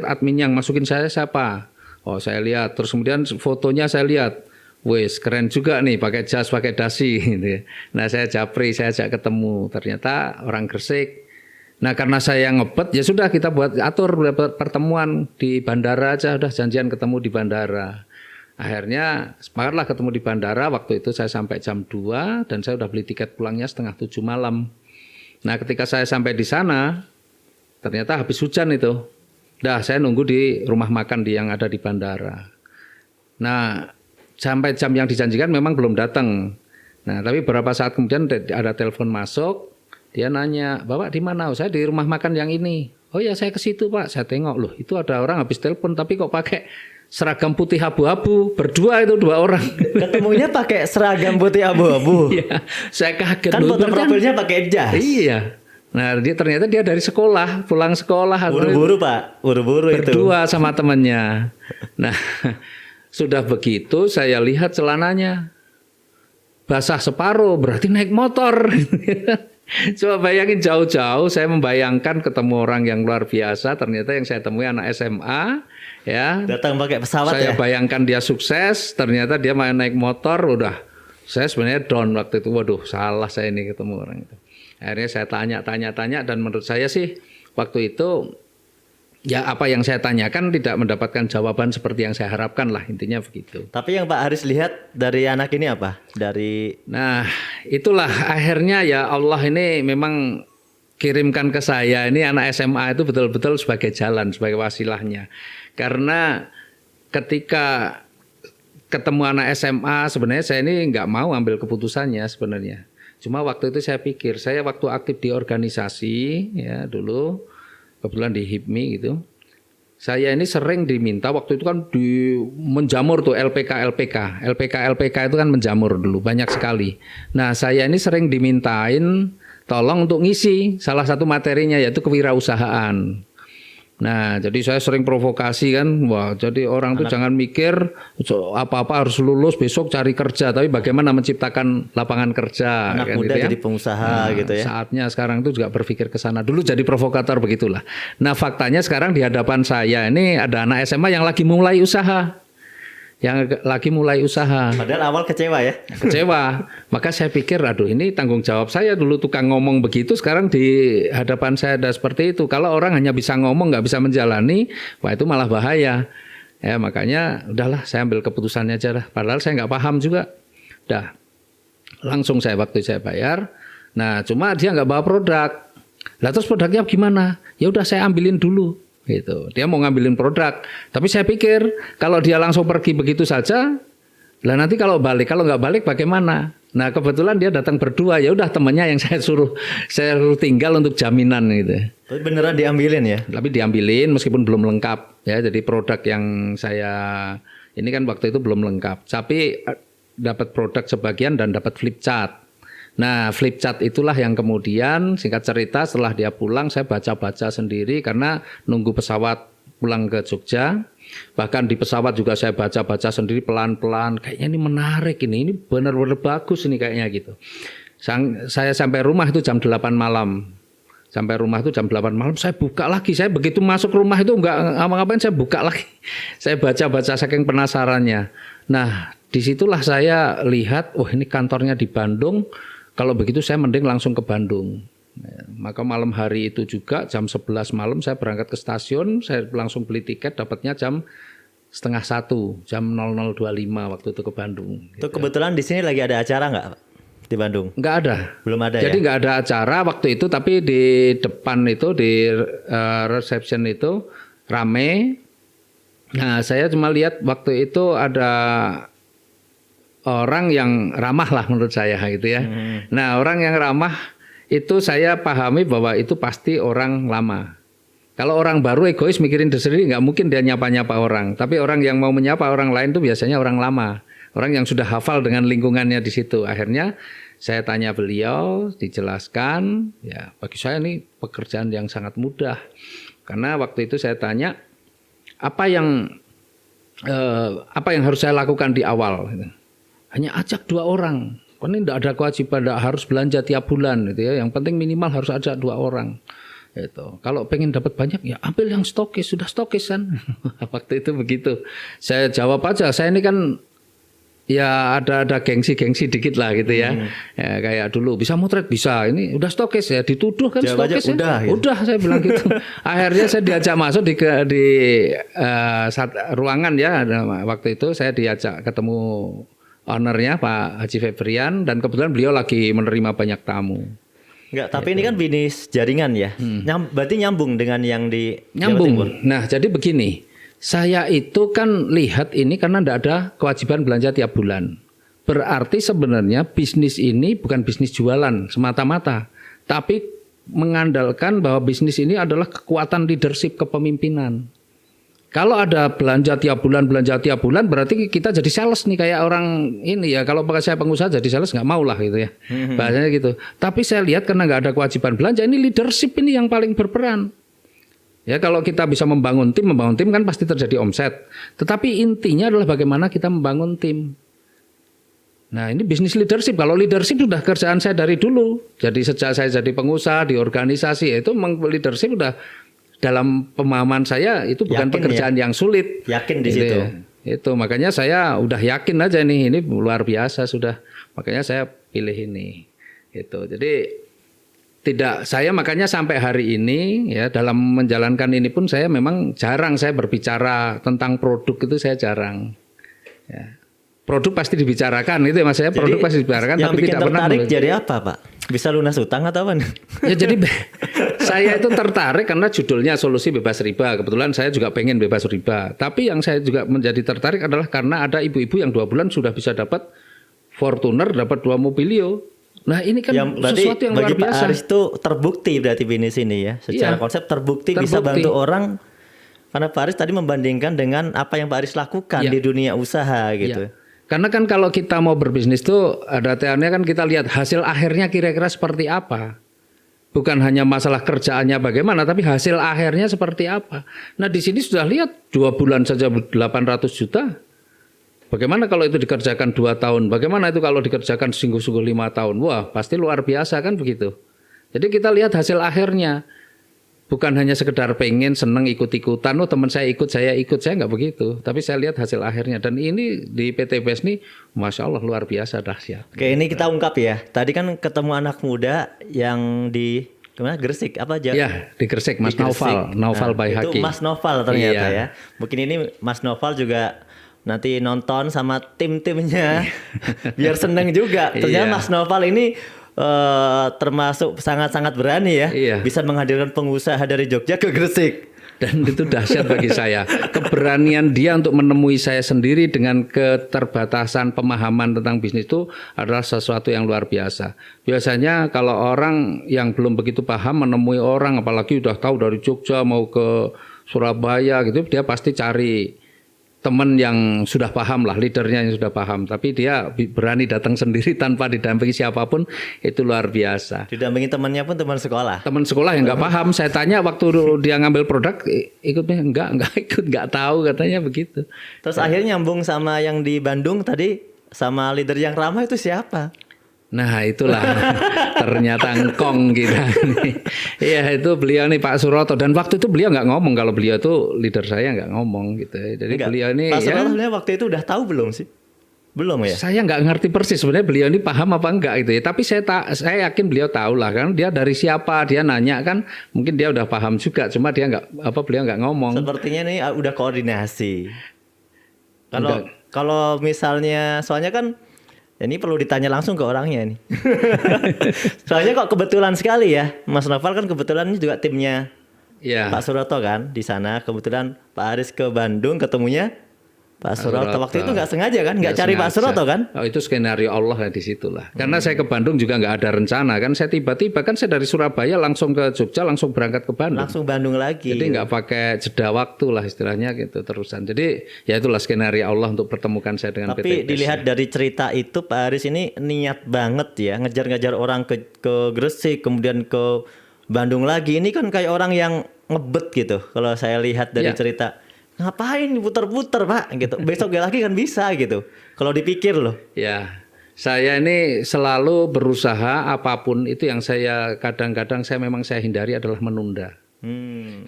admin yang masukin saya siapa. Oh saya lihat, terus kemudian fotonya saya lihat. Wes keren juga nih pakai jas, pakai dasi gitu. Nah saya japri, saya ajak ketemu. Ternyata orang Gresik. Nah karena saya ngebet ya sudah kita buat atur pertemuan di bandara aja, udah janjian ketemu di bandara. Akhirnya sepakatlah ketemu di bandara, waktu itu saya sampai jam 2 dan saya udah beli tiket pulangnya 6:30 malam. Nah ketika saya sampai di sana ternyata habis hujan itu. Dah saya nunggu di rumah makan yang ada di bandara. Nah sampai jam yang dijanjikan memang belum datang. Nah tapi beberapa saat kemudian ada telepon masuk. Dia nanya, Bapak di mana? Saya di rumah makan yang ini. Oh ya saya ke situ Pak. Saya tengok loh itu ada orang habis telepon tapi kok pakai seragam putih abu-abu. Berdua itu 2 orang. Ketemunya pakai seragam putih abu-abu. Iya, saya kaget. Kan foto profilnya pakai jas. Iya. Nah ternyata dia dari sekolah, pulang sekolah. Buru-buru Pak, buru-buru itu. Berdua sama temannya. Nah sudah begitu saya lihat celananya basah separuh, berarti naik motor. Coba bayangin jauh-jauh saya membayangkan ketemu orang yang luar biasa, ternyata yang saya temui anak SMA ya. Datang pakai pesawat saya ya. bayangkan dia sukses, ternyata dia main naik motor, udah. Saya sebenarnya down waktu itu, waduh salah saya ini ketemu orang itu. Akhirnya saya tanya dan menurut saya sih waktu itu ya apa yang saya tanyakan tidak mendapatkan jawaban seperti yang saya harapkan lah, intinya begitu. Tapi yang Pak Haris lihat dari anak ini apa? Nah itulah akhirnya ya Allah ini memang kirimkan ke saya ini anak SMA itu betul-betul sebagai jalan, sebagai wasilahnya. Karena ketika ketemu anak SMA sebenarnya saya ini nggak mau ambil keputusannya sebenarnya. Cuma waktu itu saya pikir, saya waktu aktif di organisasi ya dulu, kebetulan di HIPMI gitu, saya ini sering diminta waktu itu kan menjamur tuh LPK itu kan menjamur dulu banyak sekali. Nah saya ini sering dimintain tolong untuk ngisi salah satu materinya yaitu kewirausahaan. Nah, jadi saya sering provokasi kan, wah, jadi orang tuh jangan mikir apa-apa harus lulus besok cari kerja, tapi bagaimana menciptakan lapangan kerja. Anak kan, muda gitu ya. jadi pengusaha gitu ya. Saatnya sekarang itu juga berpikir ke sana. Dulu jadi provokator begitulah. Nah, faktanya sekarang di hadapan saya ini ada anak SMA yang lagi mulai usaha. Padahal awal kecewa ya. Kecewa. Maka saya pikir, aduh ini tanggung jawab saya dulu tukang ngomong begitu, sekarang di hadapan saya ada seperti itu. Kalau orang hanya bisa ngomong nggak bisa menjalani, wah itu malah bahaya. Ya makanya udahlah saya ambil keputusannya aja lah. Padahal saya nggak paham juga. Dah langsung waktu saya bayar. Nah cuma dia nggak bawa produk. Lah terus produknya gimana? Ya udah saya ambilin dulu. Gitu. Dia mau ngambilin produk, tapi saya pikir kalau dia langsung pergi begitu saja, lah nanti kalau nggak balik bagaimana? Nah kebetulan dia datang berdua, ya udah temannya yang saya suruh tinggal untuk jaminan gitu. Tapi beneran diambilin ya? Tapi diambilin meskipun belum lengkap ya. Jadi produk yang saya ini kan waktu itu belum lengkap, tapi dapat produk sebagian dan dapat flip chart. Nah flip chart itulah yang kemudian singkat cerita setelah dia pulang saya baca-baca sendiri karena nunggu pesawat pulang ke Jogja. Bahkan di pesawat juga saya baca-baca sendiri pelan-pelan. Kayaknya ini menarik ini benar-benar bagus ini kayaknya gitu. Saya sampai rumah itu jam 8 malam. Sampai rumah itu jam 8 malam saya buka lagi. Saya begitu masuk rumah itu enggak ngapa-ngapain saya buka lagi. Saya baca-baca saking penasarannya. Nah disitulah saya lihat, oh ini kantornya di Bandung. Kalau begitu saya mending langsung ke Bandung. Maka malam hari itu juga jam 11 malam saya berangkat ke stasiun, saya langsung beli tiket, dapatnya jam 12:30, jam 00.25 waktu itu ke Bandung. Itu kebetulan di sini lagi ada acara nggak di Bandung? Nggak ada. Belum ada. Jadi ya? nggak ada acara waktu itu, tapi di depan itu di reception itu rame. Nah saya cuma lihat waktu itu ada orang yang ramah lah menurut saya gitu ya. Nah orang yang ramah itu saya pahami bahwa itu pasti orang lama. Kalau orang baru egois mikirin diri sendiri nggak mungkin dia nyapa-nyapa orang. Tapi orang yang mau menyapa orang lain itu biasanya orang lama. Orang yang sudah hafal dengan lingkungannya di situ. Akhirnya saya tanya beliau, dijelaskan. Ya bagi saya ini pekerjaan yang sangat mudah. Karena waktu itu saya tanya apa yang harus saya lakukan di awal. Hanya ajak 2 orang. Ini tidak ada kewajiban, tidak harus belanja tiap bulan gitu ya. Yang penting minimal harus ajak 2 orang. Gitu. Kalau pengen dapat banyak ya ambil yang stokis, sudah stokis kan. Waktu itu begitu. Saya jawab aja, saya ini kan ya ada gengsi dikit lah gitu ya. Ya kayak dulu bisa motret bisa, ini udah stokis ya, dituduh kan jawab stokis aja, ya. Udah saya bilang gitu. Akhirnya saya diajak masuk di ruangan ya. Waktu itu saya diajak ketemu ownernya Pak Haji Febrian dan kebetulan beliau lagi menerima banyak tamu. Enggak, tapi ini kan bisnis jaringan ya. Berarti nyambung dengan yang di Jawa Timur. Nyambung. Nah, jadi begini. Saya itu kan lihat ini karena tidak ada kewajiban belanja tiap bulan. Berarti sebenarnya bisnis ini bukan bisnis jualan semata-mata, tapi mengandalkan bahwa bisnis ini adalah kekuatan leadership kepemimpinan. Kalau ada belanja tiap bulan berarti kita jadi sales nih kayak orang ini ya. Kalau saya pengusaha jadi sales nggak mau lah gitu ya. Bahasanya gitu. Tapi saya lihat karena nggak ada kewajiban belanja, ini leadership ini yang paling berperan. Ya kalau kita bisa membangun tim kan pasti terjadi omset. Tetapi intinya adalah bagaimana kita membangun tim. Nah ini bisnis leadership. Kalau leadership sudah kerjaan saya dari dulu. Jadi sejak saya jadi pengusaha di organisasi itu leadership sudah dalam pemahaman saya itu bukan pekerjaan yang sulit. Yakin di situ. Itu makanya saya udah yakin aja nih ini luar biasa sudah. Makanya saya pilih ini. Gitu. Jadi saya makanya sampai hari ini ya dalam menjalankan ini pun saya memang jarang saya berbicara tentang produk itu saya jarang. Ya. Produk pasti dibicarakan itu ya Mas saya produk pasti dibicarakan tapi tidak pernah. Yang bikin tertarik jadi apa Pak? Bisa lunas utang atau apa? Ya jadi saya itu tertarik karena judulnya solusi bebas riba. Kebetulan saya juga pengen bebas riba. Tapi yang saya juga menjadi tertarik adalah karena ada ibu-ibu yang 2 bulan sudah bisa dapat Fortuner, dapat 2 Mobilio. Nah ini kan sesuatu yang luar biasa. Bagi Pak Aris itu terbukti berarti bisnis ini ya. Secara konsep terbukti bisa bantu orang. Karena Pak Aris tadi membandingkan dengan apa yang Pak Aris lakukan di dunia usaha gitu. Karena kan kalau kita mau berbisnis tuh ada teorinya kan kita lihat hasil akhirnya kira-kira seperti apa. Bukan hanya masalah kerjaannya bagaimana, tapi hasil akhirnya seperti apa. Nah di sini sudah lihat 2 bulan saja 800 juta. Bagaimana kalau itu dikerjakan 2 tahun? Bagaimana itu kalau dikerjakan sungguh-sungguh 5 tahun? Wah pasti luar biasa kan begitu. Jadi kita lihat hasil akhirnya. Bukan hanya sekedar pengen seneng ikut-ikutan, teman saya ikut, saya nggak begitu. Tapi saya lihat hasil akhirnya dan ini di PT BES ini, masya Allah luar biasa dahsyat. Oke ini kita ungkap ya. Tadi kan ketemu anak muda yang di Gresik apa aja? Ya di Gresik Mas Naufal Baihaqi. Itu Mas Naufal ternyata ya. Mungkin ini Mas Naufal juga nanti nonton sama tim-timnya biar seneng juga. Ternyata Mas Naufal ini termasuk sangat-sangat berani ya, bisa menghadirkan pengusaha dari Jogja ke Gresik. Dan itu dahsyat bagi saya. Keberanian dia untuk menemui saya sendiri dengan keterbatasan pemahaman tentang bisnis itu adalah sesuatu yang luar biasa. Biasanya kalau orang yang belum begitu paham menemui orang, apalagi udah tahu dari Jogja mau ke Surabaya gitu, dia pasti cari teman yang sudah paham lah, leadernya yang sudah paham. Tapi dia berani datang sendiri tanpa didampingi siapapun, itu luar biasa. Didampingi temannya pun teman sekolah. Teman sekolah yang nggak paham. Saya tanya waktu dia ngambil produk, ikutnya nggak ikut, nggak tahu katanya begitu. Terus akhirnya nyambung sama yang di Bandung tadi, sama leader yang ramah itu siapa? Nah itulah ternyata engkong kita. Iya itu beliau nih Pak Suroto dan waktu itu beliau nggak ngomong kalau beliau tuh leader saya nggak ngomong gitu. Jadi beliau ini Pak Suroto sebenarnya waktu itu udah tahu belum sih? Belum ya? Saya nggak ngerti persis sebenarnya beliau ini paham apa enggak gitu ya. Tapi saya yakin beliau tahu lah kan dia dari siapa dia nanya kan mungkin dia udah paham juga cuma dia beliau nggak ngomong. Sepertinya nih udah koordinasi. Kalau misalnya soalnya kan ini perlu ditanya langsung ke orangnya nih. Soalnya kok kebetulan sekali ya, Mas Naufal kan kebetulan ini juga timnya Pak Suroto kan di sana. Kebetulan Pak Aris ke Bandung ketemunya Pak Suroto. Waktu itu nggak sengaja kan, nggak cari Pak Suroto kan? Oh itu skenario Allah lah di situlah. Karena saya ke Bandung juga nggak ada rencana kan. Saya tiba-tiba kan saya dari Surabaya langsung ke Jogja, langsung berangkat ke Bandung. Langsung Bandung lagi. Jadi nggak pakai jeda waktu lah istilahnya gitu terusan. Jadi ya itulah skenario Allah untuk pertemukan saya dengan PT BES. Tapi dilihat dari cerita itu Pak Aris ini niat banget ya ngejar-ngejar orang ke Gresik kemudian ke Bandung lagi. Ini kan kayak orang yang ngebet gitu. Kalau saya lihat dari cerita. Ngapain puter-puter Pak gitu. Besok lagi kan bisa gitu. Kalau dipikir loh. Ya. Saya ini selalu berusaha apapun itu yang saya kadang-kadang saya hindari adalah menunda.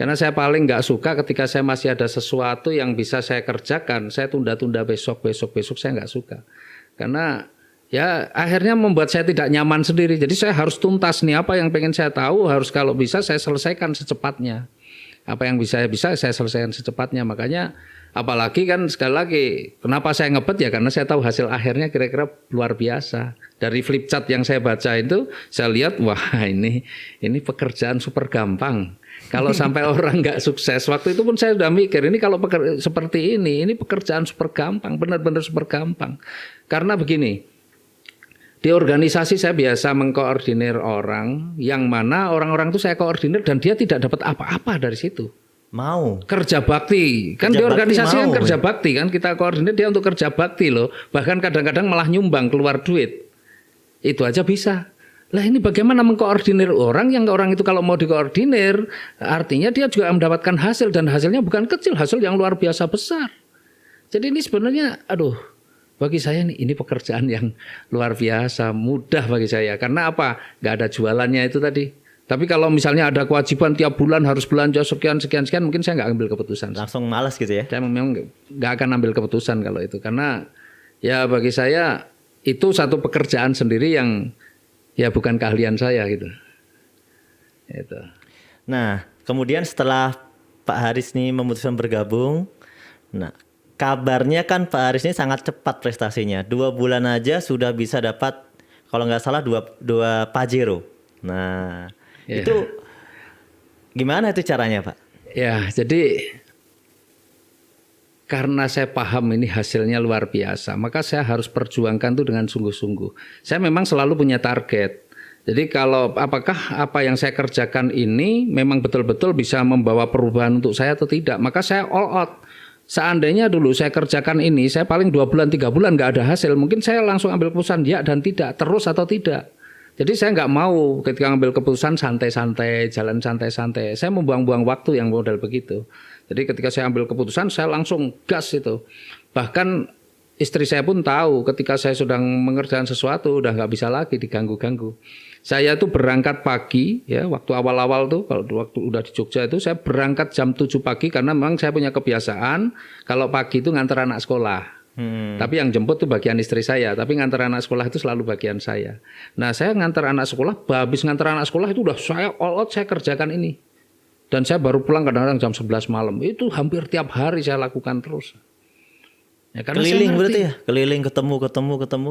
Karena saya paling nggak suka ketika saya masih ada sesuatu yang bisa saya kerjakan, saya tunda-tunda besok saya nggak suka. Karena ya akhirnya membuat saya tidak nyaman sendiri. Jadi saya harus tuntas nih apa yang pengen saya tahu harus kalau bisa saya selesaikan secepatnya. Apa yang bisa saya selesaikan secepatnya. Makanya Apalagi kan sekali lagi, kenapa saya ngebet ya karena saya tahu hasil akhirnya kira-kira luar biasa. Dari flip chart yang saya baca itu, saya lihat wah ini pekerjaan super gampang. Kalau sampai orang nggak sukses, waktu itu pun saya sudah mikir ini kalau seperti ini pekerjaan super gampang, benar-benar super gampang. Karena begini, di organisasi saya biasa mengkoordinir orang, yang mana orang-orang itu saya koordinir dan dia tidak dapat apa-apa dari situ. Mau Kerja bakti kan di organisasi kan kerja bakti kan, kita koordinir dia untuk kerja bakti loh, bahkan kadang-kadang malah nyumbang keluar duit, itu aja bisa. Lah ini bagaimana mengkoordinir orang yang orang itu kalau mau dikoordinir artinya dia juga mendapatkan hasil, dan hasilnya bukan kecil, hasil yang luar biasa besar. Jadi ini sebenarnya bagi saya ini pekerjaan yang luar biasa, mudah bagi saya. Karena apa? Nggak ada jualannya itu tadi. Tapi kalau misalnya ada kewajiban tiap bulan harus belanja sekian, mungkin saya nggak ambil keputusan. langsung malas gitu ya? Saya memang nggak akan ambil keputusan kalau itu. Karena ya bagi saya itu satu pekerjaan sendiri yang ya bukan keahlian saya gitu. Itu. Nah, kemudian setelah Pak Haris nih memutuskan bergabung, nah kabarnya kan Pak Haris ini sangat cepat prestasinya. 2 bulan aja sudah bisa dapat kalau nggak salah dua Pajero. Nah, itu gimana itu caranya Pak? Ya, jadi karena saya paham ini hasilnya luar biasa, maka saya harus perjuangkan itu dengan sungguh-sungguh. Saya memang selalu punya target. Jadi kalau apakah apa yang saya kerjakan ini memang betul-betul bisa membawa perubahan untuk saya atau tidak, maka saya all out. Seandainya dulu saya kerjakan ini, saya paling 2 bulan, 3 bulan nggak ada hasil, mungkin saya langsung ambil keputusan ya dan tidak, terus atau tidak. Jadi saya nggak mau ketika ngambil keputusan santai-santai, jalan santai-santai. Saya membuang-buang waktu yang model begitu. Jadi ketika saya ambil keputusan, saya langsung gas itu. Bahkan istri saya pun tahu ketika saya sedang mengerjakan sesuatu, udah nggak bisa lagi diganggu-ganggu. Saya tuh berangkat pagi, ya waktu awal-awal tuh, kalau waktu udah di Jogja itu, saya berangkat jam 7 pagi karena memang saya punya kebiasaan kalau pagi itu ngantar anak sekolah. Tapi yang jemput tuh bagian istri saya, tapi ngantar anak sekolah itu selalu bagian saya. Nah saya ngantar anak sekolah, habis ngantar anak sekolah itu udah saya all out, saya kerjakan ini. Dan saya baru pulang kadang-kadang jam 11 malam. Itu hampir tiap hari saya lakukan terus. Ya, Keliling berarti ya? Keliling ketemu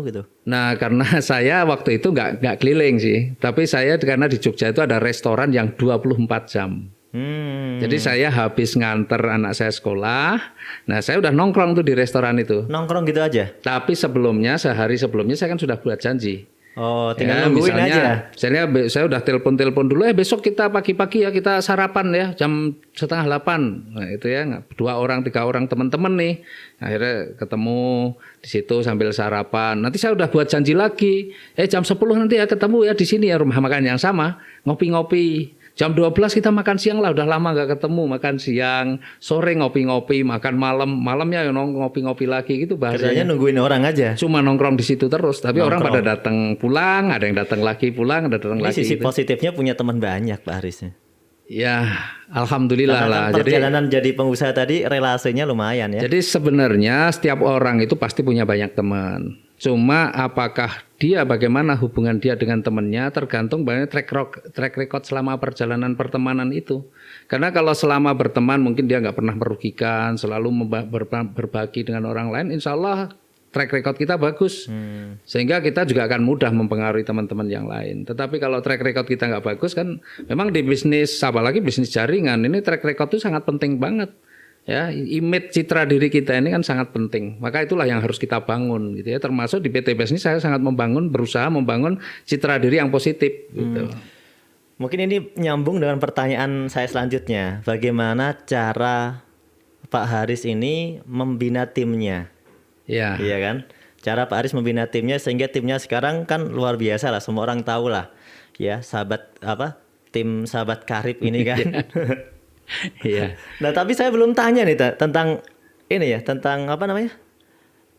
gitu? Nah karena saya waktu itu nggak keliling sih. Tapi saya karena di Jogja itu ada restoran yang 24 jam. Jadi saya habis nganter anak saya sekolah, nah saya udah nongkrong tuh di restoran itu. Nongkrong gitu aja? Tapi sebelumnya, sehari sebelumnya saya kan sudah buat janji. Oh, tinggal nungguin aja. Misalnya saya udah telepon dulu, besok kita pagi-pagi ya kita sarapan ya jam 7:30. Nah itu ya 2 orang 3 orang teman-teman nih. Akhirnya ketemu di situ sambil sarapan. Nanti saya udah buat janji lagi. Jam 10 nanti ya ketemu ya di sini ya rumah makan yang sama, ngopi-ngopi. Jam 12 kita makan siang lah, udah lama gak ketemu, makan siang, sore ngopi-ngopi, makan malamnya ngopi-ngopi lagi gitu bahasanya. Kerjanya nungguin orang aja. Cuma nongkrong di situ terus, tapi orang pada datang pulang, ada yang datang lagi pulang, ada datang lagi. Sisi gitu. Positifnya punya teman banyak Pak Harisnya. Ya, alhamdulillah lah. Perjalanan jadi pengusaha tadi relasinya lumayan ya. Jadi sebenarnya setiap orang itu pasti punya banyak teman. Cuma apakah dia bagaimana hubungan dia dengan temannya tergantung banyak track record selama perjalanan pertemanan itu. Karena kalau selama berteman mungkin dia nggak pernah merugikan, selalu berbagi dengan orang lain, insya Allah track record kita bagus. Sehingga kita juga akan mudah mempengaruhi teman-teman yang lain. Tetapi kalau track record kita nggak bagus kan memang di bisnis, apalagi bisnis jaringan, ini track record itu sangat penting banget. Ya, image citra diri kita ini kan sangat penting. Maka itulah yang harus kita bangun gitu ya. Termasuk di PT BES ini saya sangat berusaha membangun citra diri yang positif gitu. Mungkin ini nyambung dengan pertanyaan saya selanjutnya. Bagaimana cara Pak Haris ini membina timnya? Ya. Iya kan? Cara Pak Haris membina timnya sehingga timnya sekarang kan luar biasa lah. Semua orang tahu lah. Ya, tim sahabat karib ini kan. Iya. Nah tapi saya belum tanya nih tentang ini ya, tentang apa namanya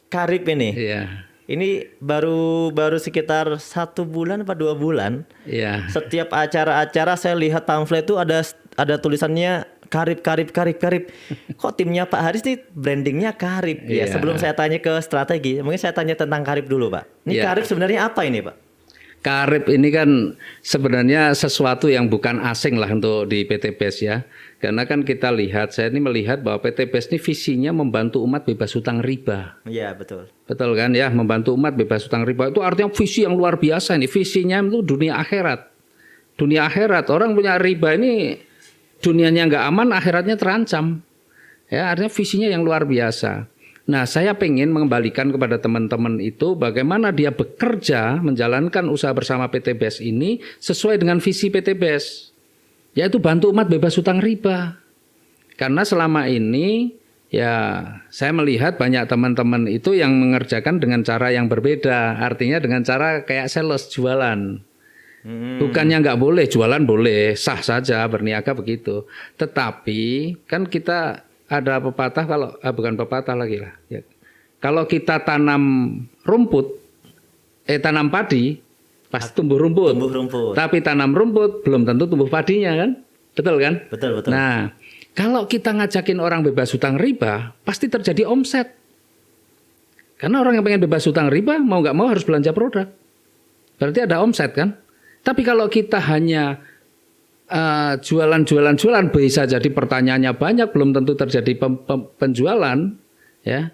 karib ini. Iya. Ini baru sekitar 1 bulan apa 2 bulan. Iya. Setiap acara-acara saya lihat pamflet itu ada tulisannya karib. Kok timnya Pak Haris nih brandingnya karib ya. Sebelum saya tanya ke strategi, mungkin saya tanya tentang karib dulu Pak. Ini karib sebenarnya apa ini Pak? Karib ini kan sebenarnya sesuatu yang bukan asing lah untuk di PT BES ya. Karena kan kita lihat, saya ini melihat bahwa PT BES ini visinya membantu umat bebas hutang riba. Iya, betul. Betul kan ya, membantu umat bebas hutang riba. Itu artinya visi yang luar biasa ini. Visinya itu dunia akhirat. Dunia akhirat, orang punya riba ini dunianya nggak aman, akhiratnya terancam. Ya, artinya visinya yang luar biasa. Nah, saya pengen mengembalikan kepada teman-teman itu bagaimana dia bekerja menjalankan usaha bersama PT BES ini sesuai dengan visi PT BES, yaitu bantu umat bebas hutang riba. Karena selama ini ya saya melihat banyak teman-teman itu yang mengerjakan dengan cara yang berbeda, artinya dengan cara kayak sales jualan. Bukannya nggak boleh, jualan boleh, sah saja berniaga begitu. Tetapi kan kita ada pepatah bukan pepatah lagi lah. Ya. Kalau kita tanam tanam padi, pasti tumbuh rumput. Tumbuh rumput. Tapi tanam rumput belum tentu tumbuh padinya kan? Betul kan? Betul, betul. Nah, kalau kita ngajakin orang bebas hutang riba, pasti terjadi omset. Karena orang yang pengen bebas hutang riba, mau nggak mau harus belanja produk. Berarti ada omset kan? Tapi kalau kita hanya jualan, bisa jadi pertanyaannya banyak, belum tentu terjadi penjualan, ya.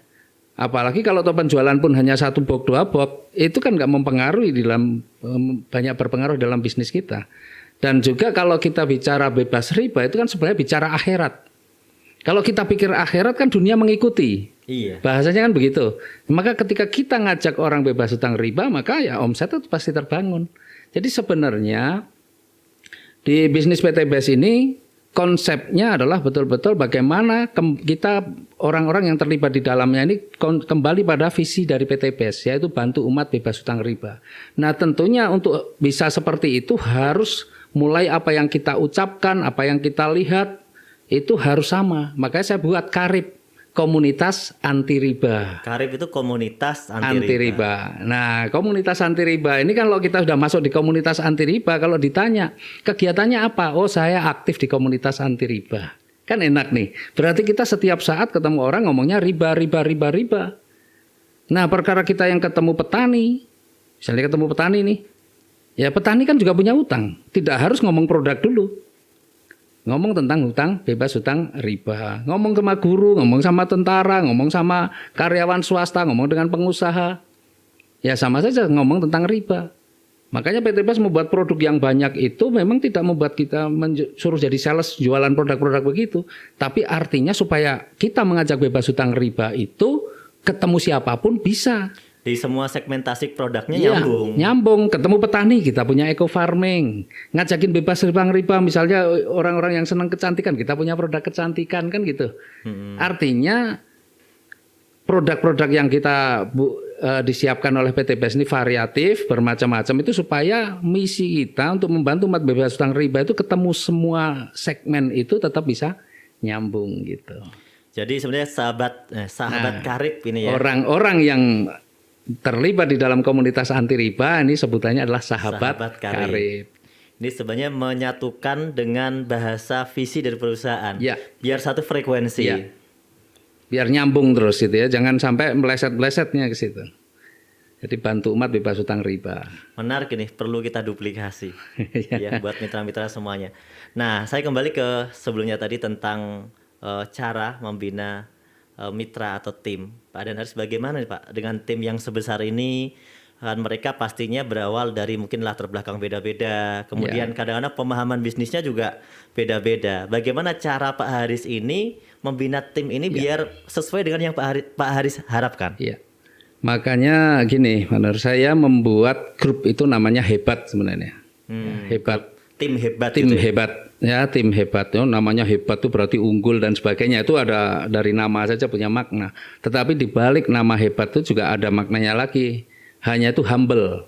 Apalagi kalau penjualan pun hanya 1 box 2 box, itu kan nggak mempengaruhi banyak berpengaruh dalam bisnis kita. Dan juga kalau kita bicara bebas riba itu kan sebenarnya bicara akhirat. Kalau kita pikir akhirat kan dunia mengikuti. Iya. Bahasanya kan begitu. Maka ketika kita ngajak orang bebas hutang riba, maka ya omset itu pasti terbangun. Jadi sebenarnya di bisnis PT BES ini konsepnya adalah betul-betul bagaimana kita orang-orang yang terlibat di dalamnya ini kembali pada visi dari PT BES, yaitu bantu umat bebas hutang riba. Nah tentunya untuk bisa seperti itu harus mulai apa yang kita ucapkan, apa yang kita lihat itu harus sama. Makanya saya buat Karib, komunitas anti riba. Karib itu komunitas anti riba. Nah, komunitas anti riba ini kan kalau kita sudah masuk di komunitas anti riba, kalau ditanya kegiatannya apa? Oh, saya aktif di komunitas anti riba. Kan enak nih. Berarti kita setiap saat ketemu orang ngomongnya riba. Nah, perkara kita yang ketemu petani, misalnya ketemu petani nih, ya petani kan juga punya utang. Tidak harus ngomong produk dulu. Ngomong tentang hutang, bebas hutang riba. Ngomong sama guru, ngomong sama tentara, ngomong sama karyawan swasta, ngomong dengan pengusaha. Ya sama saja ngomong tentang riba. Makanya PT BES membuat produk yang banyak itu memang tidak membuat kita suruh jadi sales jualan produk-produk begitu. Tapi artinya supaya kita mengajak bebas hutang riba itu ketemu siapapun bisa. Di semua segmentasi produknya ya, nyambung. Nyambung, ketemu petani kita punya eco farming. Ngajakin bebas hutang riba misalnya orang-orang yang senang kecantikan, kita punya produk kecantikan kan gitu. Artinya produk-produk yang kita disiapkan oleh PT BES ini variatif, bermacam-macam itu supaya misi kita untuk membantu umat bebas hutang riba itu ketemu semua segmen itu tetap bisa nyambung gitu. Jadi sebenarnya sahabat Karib ini ya. Orang-orang yang terlibat di dalam komunitas anti riba ini sebutannya adalah sahabat Karib. Ini sebenarnya menyatukan dengan bahasa visi dari perusahaan. Ya. Biar satu frekuensi. Ya. Biar nyambung terus gitu ya, jangan sampai meleset-melesetnya ke situ. Jadi bantu umat bebas hutang riba. Menarik ini, perlu kita duplikasi ya buat mitra-mitra semuanya. Nah, saya kembali ke sebelumnya tadi tentang cara membina mitra atau tim. Pak Adhan Haris, bagaimana nih Pak dengan tim yang sebesar ini? Kan mereka pastinya berawal dari mungkin latar belakang beda-beda. Kemudian kadang-kadang pemahaman bisnisnya juga beda-beda. Bagaimana cara Pak Haris ini membina tim ini biar sesuai dengan yang Pak Haris harapkan? Iya. Makanya gini, menurut saya membuat grup itu namanya hebat sebenarnya. Hebat. Tim hebat. Tim gitu hebat. Ya, tim hebat. Namanya hebat itu berarti unggul dan sebagainya. Itu ada dari nama saja punya makna. Tetapi di balik nama hebat itu juga ada maknanya lagi. Hanya itu humble,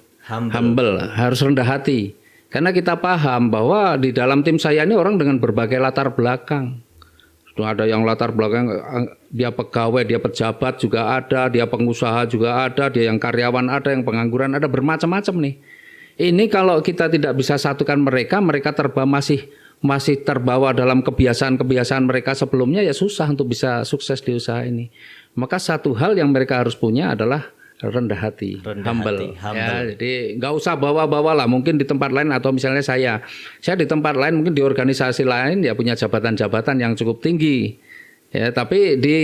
harus rendah hati. Karena kita paham bahwa di dalam tim saya ini orang dengan berbagai latar belakang. Ada yang latar belakang dia pegawai, dia pejabat juga ada, dia pengusaha juga ada, dia yang karyawan ada, yang pengangguran ada, bermacam-macam nih. Ini kalau kita tidak bisa satukan mereka masih terbawa dalam kebiasaan-kebiasaan mereka sebelumnya, ya susah untuk bisa sukses di usaha ini. Maka satu hal yang mereka harus punya adalah rendah hati, Rendah humble. hati, humble. Ya, jadi nggak usah bawa-bawa lah. Mungkin di tempat lain atau misalnya saya di tempat lain, mungkin di organisasi lain ya punya jabatan-jabatan yang cukup tinggi. Ya, tapi di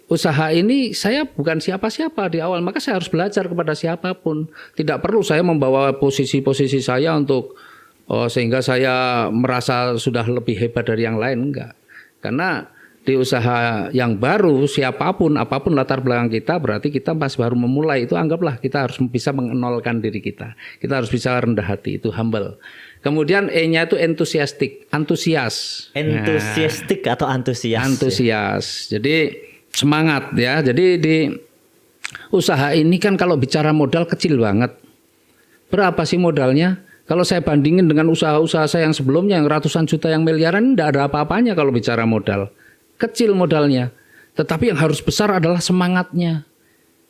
usaha ini saya bukan siapa-siapa di awal, maka saya harus belajar kepada siapapun. Tidak perlu saya membawa posisi-posisi saya untuk sehingga saya merasa sudah lebih hebat dari yang lain, enggak. Karena di usaha yang baru, siapapun, apapun latar belakang kita, berarti kita masih baru memulai. Itu anggaplah kita harus bisa mengenolkan diri kita. Kita harus bisa rendah hati, itu humble. Kemudian E-nya itu enthusiastic, antusias. Enthusiastic atau antusias? Antusias. Jadi semangat ya. Jadi di usaha ini kan kalau bicara modal kecil banget. Berapa sih modalnya? Kalau saya bandingin dengan usaha-usaha saya yang sebelumnya yang ratusan juta, yang miliaran, tidak ada apa-apanya kalau bicara modal. Kecil modalnya, tetapi yang harus besar adalah semangatnya.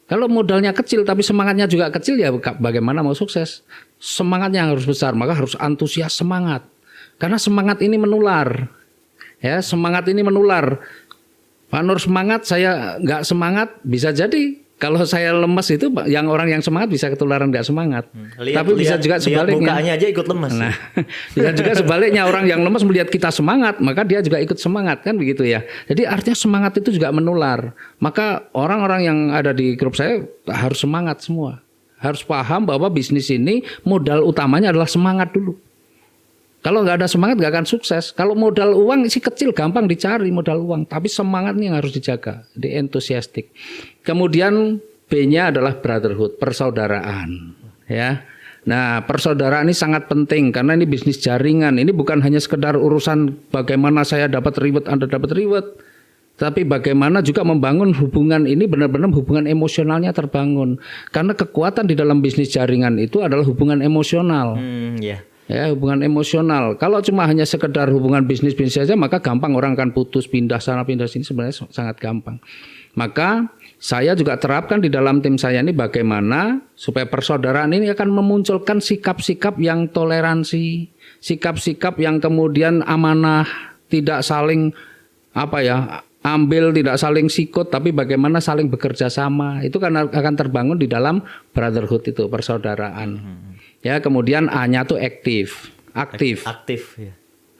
Kalau modalnya kecil tapi semangatnya juga kecil, ya bagaimana mau sukses? Semangatnya yang harus besar, maka harus antusias semangat. Karena semangat ini menular. Ya, semangat ini menular. Pak Nur semangat, saya nggak semangat, bisa jadi. Kalau saya lemes itu, yang orang yang semangat bisa ketularan nggak semangat. Tapi bisa juga sebaliknya. Mukanya aja ikut lemes. Nah, bisa juga sebaliknya, orang yang lemes melihat kita semangat, maka dia juga ikut semangat, kan begitu ya. Jadi artinya semangat itu juga menular. Maka orang-orang yang ada di grup saya harus semangat semua. Harus paham bahwa bisnis ini modal utamanya adalah semangat dulu. Kalau nggak ada semangat nggak akan sukses. Kalau modal uang sih kecil, gampang dicari modal uang. Tapi semangatnya yang harus dijaga. Di enthusiastic. Kemudian B-nya adalah brotherhood, persaudaraan. Ya. Nah, persaudaraan ini sangat penting karena ini bisnis jaringan. Ini bukan hanya sekedar urusan bagaimana saya dapat reward, Anda dapat reward. Tapi bagaimana juga membangun hubungan ini, benar-benar hubungan emosionalnya terbangun. Karena kekuatan di dalam bisnis jaringan itu adalah hubungan emosional. Ya, hubungan emosional. Kalau cuma hanya sekedar hubungan bisnis saja, maka gampang orang akan putus, pindah sana, pindah sini, sebenarnya sangat gampang. Maka saya juga terapkan di dalam tim saya ini bagaimana supaya persaudaraan ini akan memunculkan sikap-sikap yang toleransi, sikap-sikap yang kemudian amanah, tidak saling ambil, tidak saling sikut, tapi bagaimana saling bekerja sama. Itu kan akan terbangun di dalam brotherhood itu, persaudaraan. Ya, kemudian A-nya tuh aktif. Ya.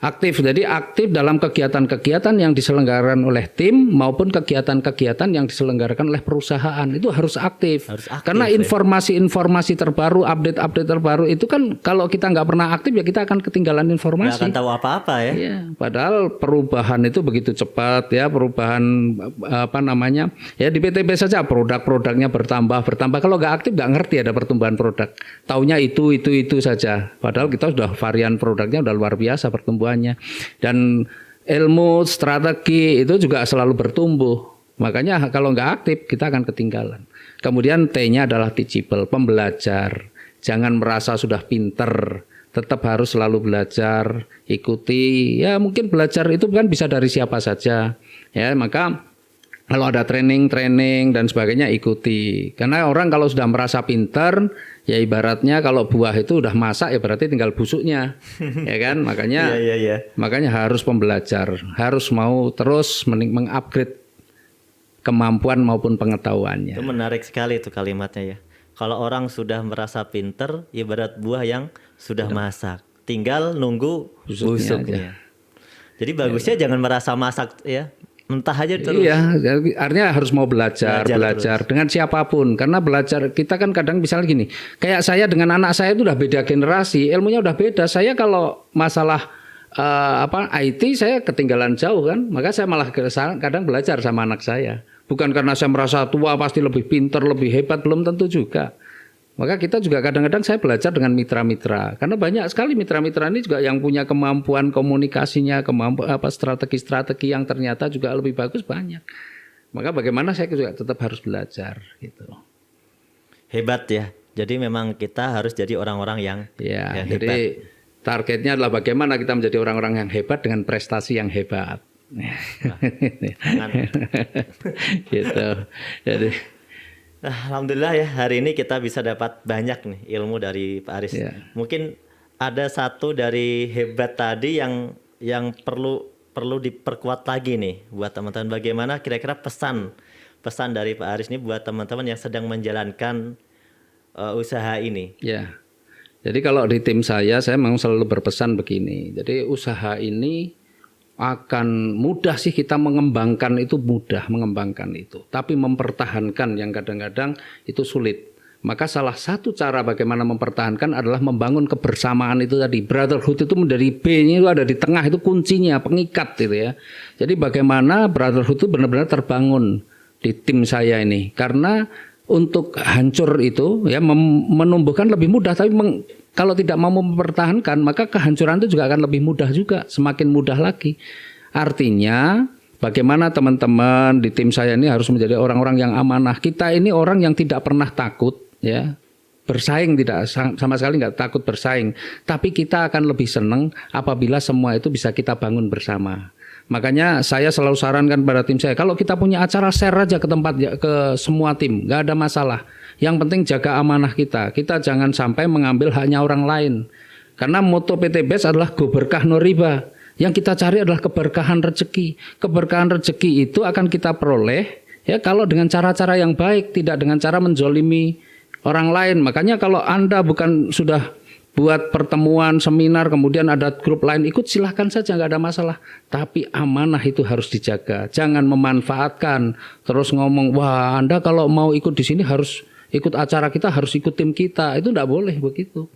Aktif, jadi aktif dalam kegiatan-kegiatan yang diselenggarakan oleh tim maupun kegiatan-kegiatan yang diselenggarakan oleh perusahaan. Itu harus aktif. Karena informasi-informasi terbaru, update-update terbaru itu kan kalau kita nggak pernah aktif ya kita akan ketinggalan informasi. Nggak akan tahu apa-apa ya. Ya, padahal perubahan itu begitu cepat ya, perubahan ya di PTB saja produk-produknya bertambah. Kalau nggak aktif nggak ngerti ada pertumbuhan produk. Taunya itu saja. Padahal kita sudah varian produknya udah luar biasa pertumbuhan. Dan ilmu strategi itu juga selalu bertumbuh. Makanya kalau nggak aktif kita akan ketinggalan. Kemudian T-nya adalah teachable, pembelajar. Jangan merasa sudah pinter, tetap harus selalu belajar, ikuti. Ya mungkin belajar itu kan bisa dari siapa saja. Ya maka kalau ada training dan sebagainya ikuti. Karena orang kalau sudah merasa pintar, ya ibaratnya kalau buah itu udah masak ya berarti tinggal busuknya, ya kan? Makanya, makanya harus pembelajar, harus mau terus mengupgrade kemampuan maupun pengetahuannya. Itu menarik sekali itu kalimatnya ya. Kalau orang sudah merasa pintar, ibarat buah yang sudah masak, tinggal nunggu busuknya. Jadi bagusnya jangan merasa masak ya. Mentah aja terus. Iya, artinya harus mau belajar dengan siapapun. Karena belajar kita kan kadang misalnya gini, kayak saya dengan anak saya itu udah beda generasi, ilmunya udah beda. Saya kalau masalah IT saya ketinggalan jauh kan, maka saya malah kadang belajar sama anak saya. Bukan karena saya merasa tua pasti lebih pintar, lebih hebat, belum tentu juga. Maka kita juga kadang-kadang saya belajar dengan mitra-mitra. Karena banyak sekali mitra-mitra ini juga yang punya kemampuan komunikasinya, strategi-strategi yang ternyata juga lebih bagus banyak. Maka bagaimana saya juga tetap harus belajar gitu. Hebat ya. Jadi memang kita harus jadi orang-orang yang hebat. Jadi targetnya adalah bagaimana kita menjadi orang-orang yang hebat dengan prestasi yang hebat. Gitu. Jadi alhamdulillah ya, hari ini kita bisa dapat banyak nih ilmu dari Pak Aris. Mungkin ada satu dari hebat tadi yang perlu diperkuat lagi nih buat teman-teman. Bagaimana kira-kira pesan pesan dari Pak Aris ini buat teman-teman yang sedang menjalankan usaha ini? Ya. Jadi kalau di tim saya memang selalu berpesan begini. Jadi usaha ini akan mudah sih kita mengembangkan itu, mudah mengembangkan itu. Tapi mempertahankan yang kadang-kadang itu sulit. Maka salah satu cara bagaimana mempertahankan adalah membangun kebersamaan itu tadi. Brotherhood itu dari B-nya itu ada di tengah, itu kuncinya, pengikat gitu ya. Jadi bagaimana brotherhood itu benar-benar terbangun di tim saya ini. Karena untuk hancur itu ya menumbuhkan lebih mudah, tapi kalau tidak mau mempertahankan maka kehancuran itu juga akan lebih mudah juga, semakin mudah lagi. Artinya bagaimana teman-teman di tim saya ini harus menjadi orang-orang yang amanah. Kita ini orang yang tidak pernah takut ya bersaing, tidak sama sekali nggak takut bersaing. Tapi kita akan lebih senang apabila semua itu bisa kita bangun bersama. Makanya saya selalu sarankan pada tim saya, kalau kita punya acara share aja ke tempat, ke semua tim, nggak ada masalah. Yang penting jaga amanah kita. Kita jangan sampai mengambil haknya orang lain. Karena moto PT BES adalah go berkah no riba. Yang kita cari adalah keberkahan rezeki. Keberkahan rezeki itu akan kita peroleh ya kalau dengan cara-cara yang baik, tidak dengan cara menzolimi orang lain. Makanya kalau Anda bukan sudah buat pertemuan, seminar, kemudian ada grup lain ikut, silahkan saja, nggak ada masalah. Tapi amanah itu harus dijaga. Jangan memanfaatkan, terus ngomong, wah Anda kalau mau ikut di sini harus ikut acara kita, harus ikut tim kita. Itu nggak boleh begitu.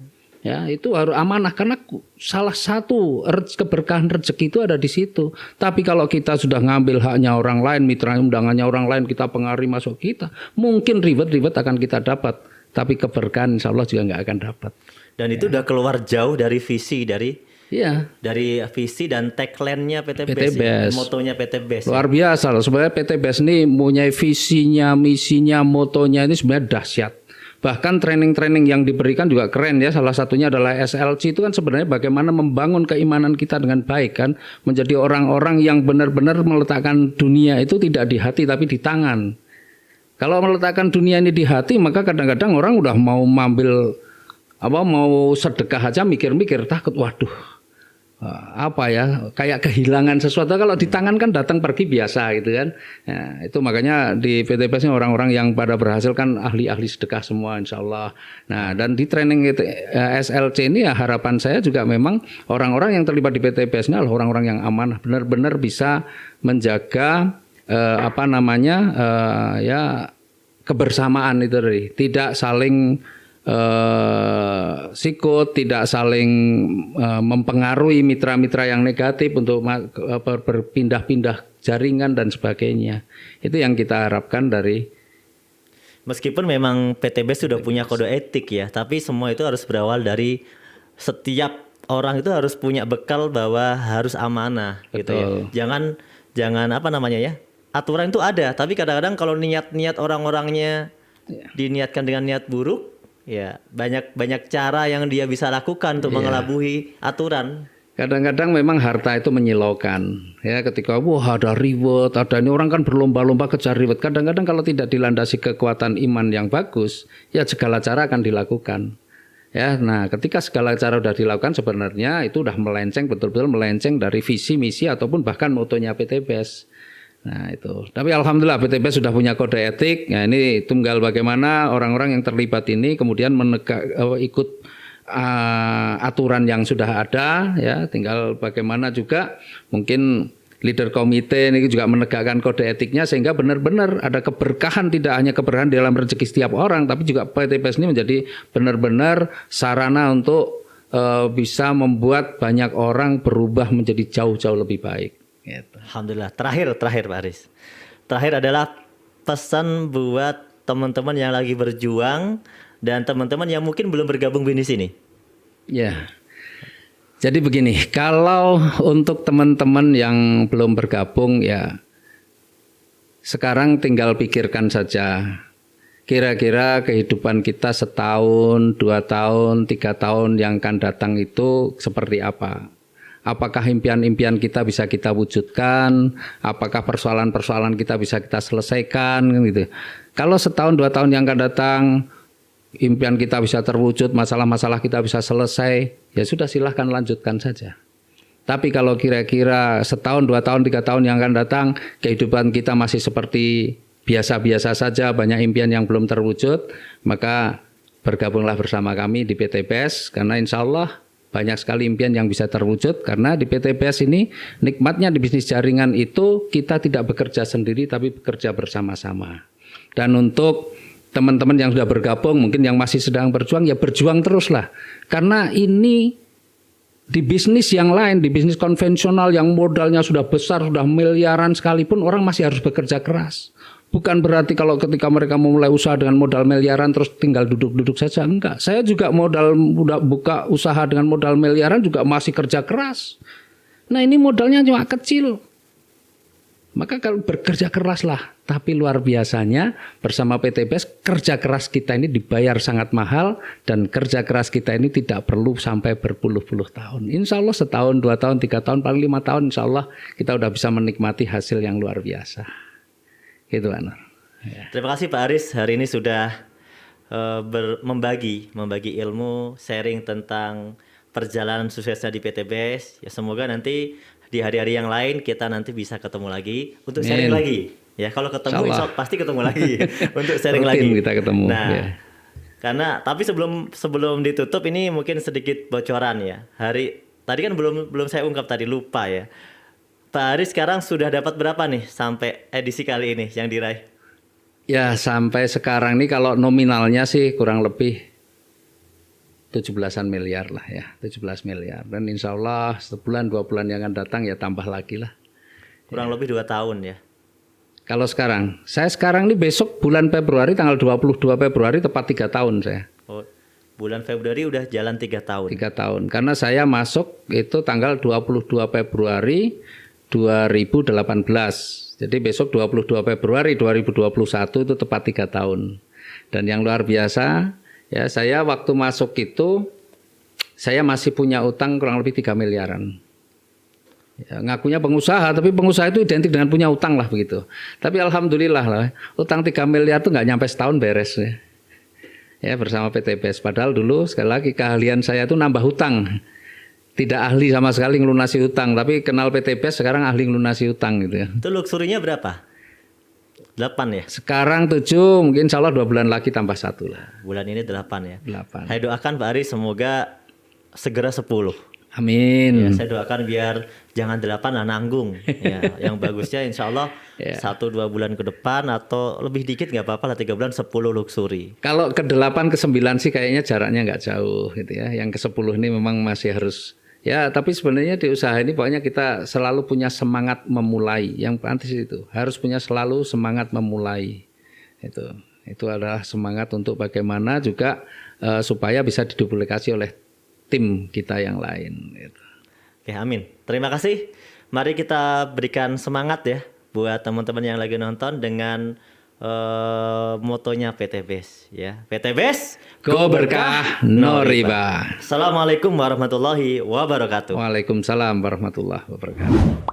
Ya, itu harus amanah karena salah satu keberkahan rezeki itu ada di situ. Tapi kalau kita sudah ngambil haknya orang lain, mitra undangannya orang lain, kita pengaruhi masuk kita, mungkin ribet-ribet akan kita dapat. Tapi keberkahan insya Allah juga nggak akan dapat. Dan itu udah keluar jauh dari visi dari visi dan tagline-nya PT BES, motonya PT BES. Luar biasa loh. Sebenarnya PT BES ini punya visinya, misinya, motonya ini sebenarnya dahsyat. Bahkan training-training yang diberikan juga keren ya. Salah satunya adalah SLC, itu kan sebenarnya bagaimana membangun keimanan kita dengan baik kan. Menjadi orang-orang yang benar-benar meletakkan dunia itu tidak di hati tapi di tangan. Kalau meletakkan dunia ini di hati, maka kadang-kadang orang udah mau mau sedekah aja mikir-mikir, takut, waduh apa ya, kayak kehilangan sesuatu. Kalau di tangan kan datang pergi biasa gitu kan. Nah, itu makanya di PT BES ini orang-orang yang pada berhasil kan ahli-ahli sedekah semua insya Allah. Nah, dan di training SLC ini ya harapan saya juga memang orang-orang yang terlibat di PT BES ini adalah orang-orang yang amanah, benar-benar bisa menjaga kebersamaan itu tadi, tidak saling sikut, tidak saling mempengaruhi mitra-mitra yang negatif untuk berpindah-pindah jaringan dan sebagainya. Itu yang kita harapkan dari. Meskipun memang PT BES sudah punya kode etik ya, tapi semua itu harus berawal dari setiap orang itu harus punya bekal bahwa harus amanah. Betul. Gitu ya. Jangan aturan itu ada, tapi kadang-kadang kalau niat orang-orangnya diniatkan dengan niat buruk, ya banyak cara yang dia bisa lakukan untuk mengelabui aturan. Kadang-kadang memang harta itu menyilaukan. Ya, ketika ada ribet, ada ini orang kan berlomba-lomba kejar ribet. Kadang-kadang kalau tidak dilandasi kekuatan iman yang bagus, ya segala cara akan dilakukan. Ya, nah ketika segala cara sudah dilakukan sebenarnya itu sudah melenceng, betul-betul melenceng dari visi, misi ataupun bahkan motonya PT BES. Nah itu. Tapi alhamdulillah PT BES sudah punya kode etik. Nah ini tinggal bagaimana orang-orang yang terlibat ini kemudian ikut aturan yang sudah ada. Ya, tinggal bagaimana juga mungkin leader komite ini juga menegakkan kode etiknya sehingga benar-benar ada keberkahan, tidak hanya keberkahan dalam rezeki setiap orang, tapi juga PT BES ini menjadi benar-benar sarana untuk bisa membuat banyak orang berubah menjadi jauh-jauh lebih baik. Gitu. Alhamdulillah. Terakhir Pak Aris. Terakhir adalah pesan buat teman-teman yang lagi berjuang dan teman-teman yang mungkin belum bergabung di sini. Ya. Jadi begini, kalau untuk teman-teman yang belum bergabung ya sekarang tinggal pikirkan saja. Kira-kira kehidupan kita setahun, 2 tahun, 3 tahun yang akan datang itu seperti apa? Apakah impian-impian kita bisa kita wujudkan? Apakah persoalan-persoalan kita bisa kita selesaikan? Gitu. Kalau setahun 2 tahun yang akan datang, impian kita bisa terwujud, masalah-masalah kita bisa selesai, ya sudah silahkan lanjutkan saja. Tapi kalau kira-kira setahun, 2 tahun, 3 tahun yang akan datang, kehidupan kita masih seperti biasa-biasa saja, banyak impian yang belum terwujud, maka bergabunglah bersama kami di PT BES, karena insya Allah banyak sekali impian yang bisa terwujud. Karena di PT BES ini nikmatnya di bisnis jaringan itu kita tidak bekerja sendiri tapi bekerja bersama-sama. Dan untuk teman-teman yang sudah bergabung, mungkin yang masih sedang berjuang, ya berjuang teruslah. Karena ini di bisnis yang lain, di bisnis konvensional yang modalnya sudah besar, sudah miliaran sekalipun, orang masih harus bekerja keras. Bukan berarti kalau ketika mereka memulai usaha dengan modal miliaran terus tinggal duduk-duduk saja. Enggak. Saya juga buka usaha dengan modal miliaran juga masih kerja keras. Nah ini modalnya cuma kecil. Maka kalau bekerja keraslah. Tapi luar biasanya bersama PT BES kerja keras kita ini dibayar sangat mahal. Dan kerja keras kita ini tidak perlu sampai berpuluh-puluh tahun. Insya Allah setahun, 2 tahun, 3 tahun, paling 5 tahun insya Allah kita udah bisa menikmati hasil yang luar biasa. Gitu Anwar. Ya. Terima kasih Pak Aris, hari ini sudah membagi ilmu, sharing tentang perjalanan suksesnya di PT BES. Ya semoga nanti di hari-hari yang lain kita nanti bisa ketemu lagi untuk sharing lagi. Ya kalau ketemu pasti ketemu lagi untuk sharing lagi. Kita ketemu. Nah, ya. Karena tapi sebelum ditutup ini mungkin sedikit bocoran ya. Tadi kan belum saya ungkap tadi, lupa ya. Pak Aris sekarang sudah dapat berapa nih sampai edisi kali ini yang diraih? Ya sampai sekarang nih kalau nominalnya sih kurang lebih 17-an miliar lah ya, 17 miliar. Dan insya Allah sebulan 2 bulan yang akan datang ya tambah lagi lah. Kurang lebih 2 tahun ya. Kalau saya sekarang nih besok bulan Februari tanggal 22 Februari tepat 3 tahun saya. Oh, bulan Februari udah jalan 3 tahun. 3 tahun. Karena saya masuk itu tanggal 22 Februari 2018. Jadi besok 22 Februari 2021 itu tepat 3 tahun. Dan yang luar biasa, ya saya waktu masuk itu saya masih punya utang kurang lebih 3 miliaran. Ya, ngakunya pengusaha, tapi pengusaha itu identik dengan punya utang lah begitu. Tapi alhamdulillah lah, utang 3 miliar itu nggak nyampe setahun beres ya. Ya bersama PT BES. Padahal dulu sekali lagi keahlian saya itu nambah hutang. Tidak ahli sama sekali ngelunasi utang, tapi kenal PT BES sekarang ahli ngelunasi utang gitu ya. Itu luxury-nya berapa? 8 ya? Sekarang 7, mungkin insya Allah 2 bulan lagi tambah 1 lah. Bulan ini 8 ya? 8. Saya doakan Pak Aris semoga segera 10. Amin. Ya, saya doakan biar jangan 8 lah nanggung. Ya, yang bagusnya insya Allah 1-2 bulan ke depan atau lebih dikit nggak apa-apa lah, 3 bulan 10 luxury. Kalau ke 8 ke 9 sih kayaknya jaraknya nggak jauh gitu ya. Yang ke 10 ini memang masih harus. Ya, tapi sebenarnya di usaha ini pokoknya kita selalu punya semangat memulai. Yang pantas itu harus punya selalu semangat memulai. Itu adalah semangat untuk bagaimana juga supaya bisa diduplikasi oleh tim kita yang lain. Gitu. Oke, amin. Terima kasih. Mari kita berikan semangat ya buat teman-teman yang lagi nonton dengan motonya PT BES ya. PT BES, Go berkah, no riba. Assalamualaikum warahmatullahi wabarakatuh. Waalaikumsalam warahmatullahi wabarakatuh.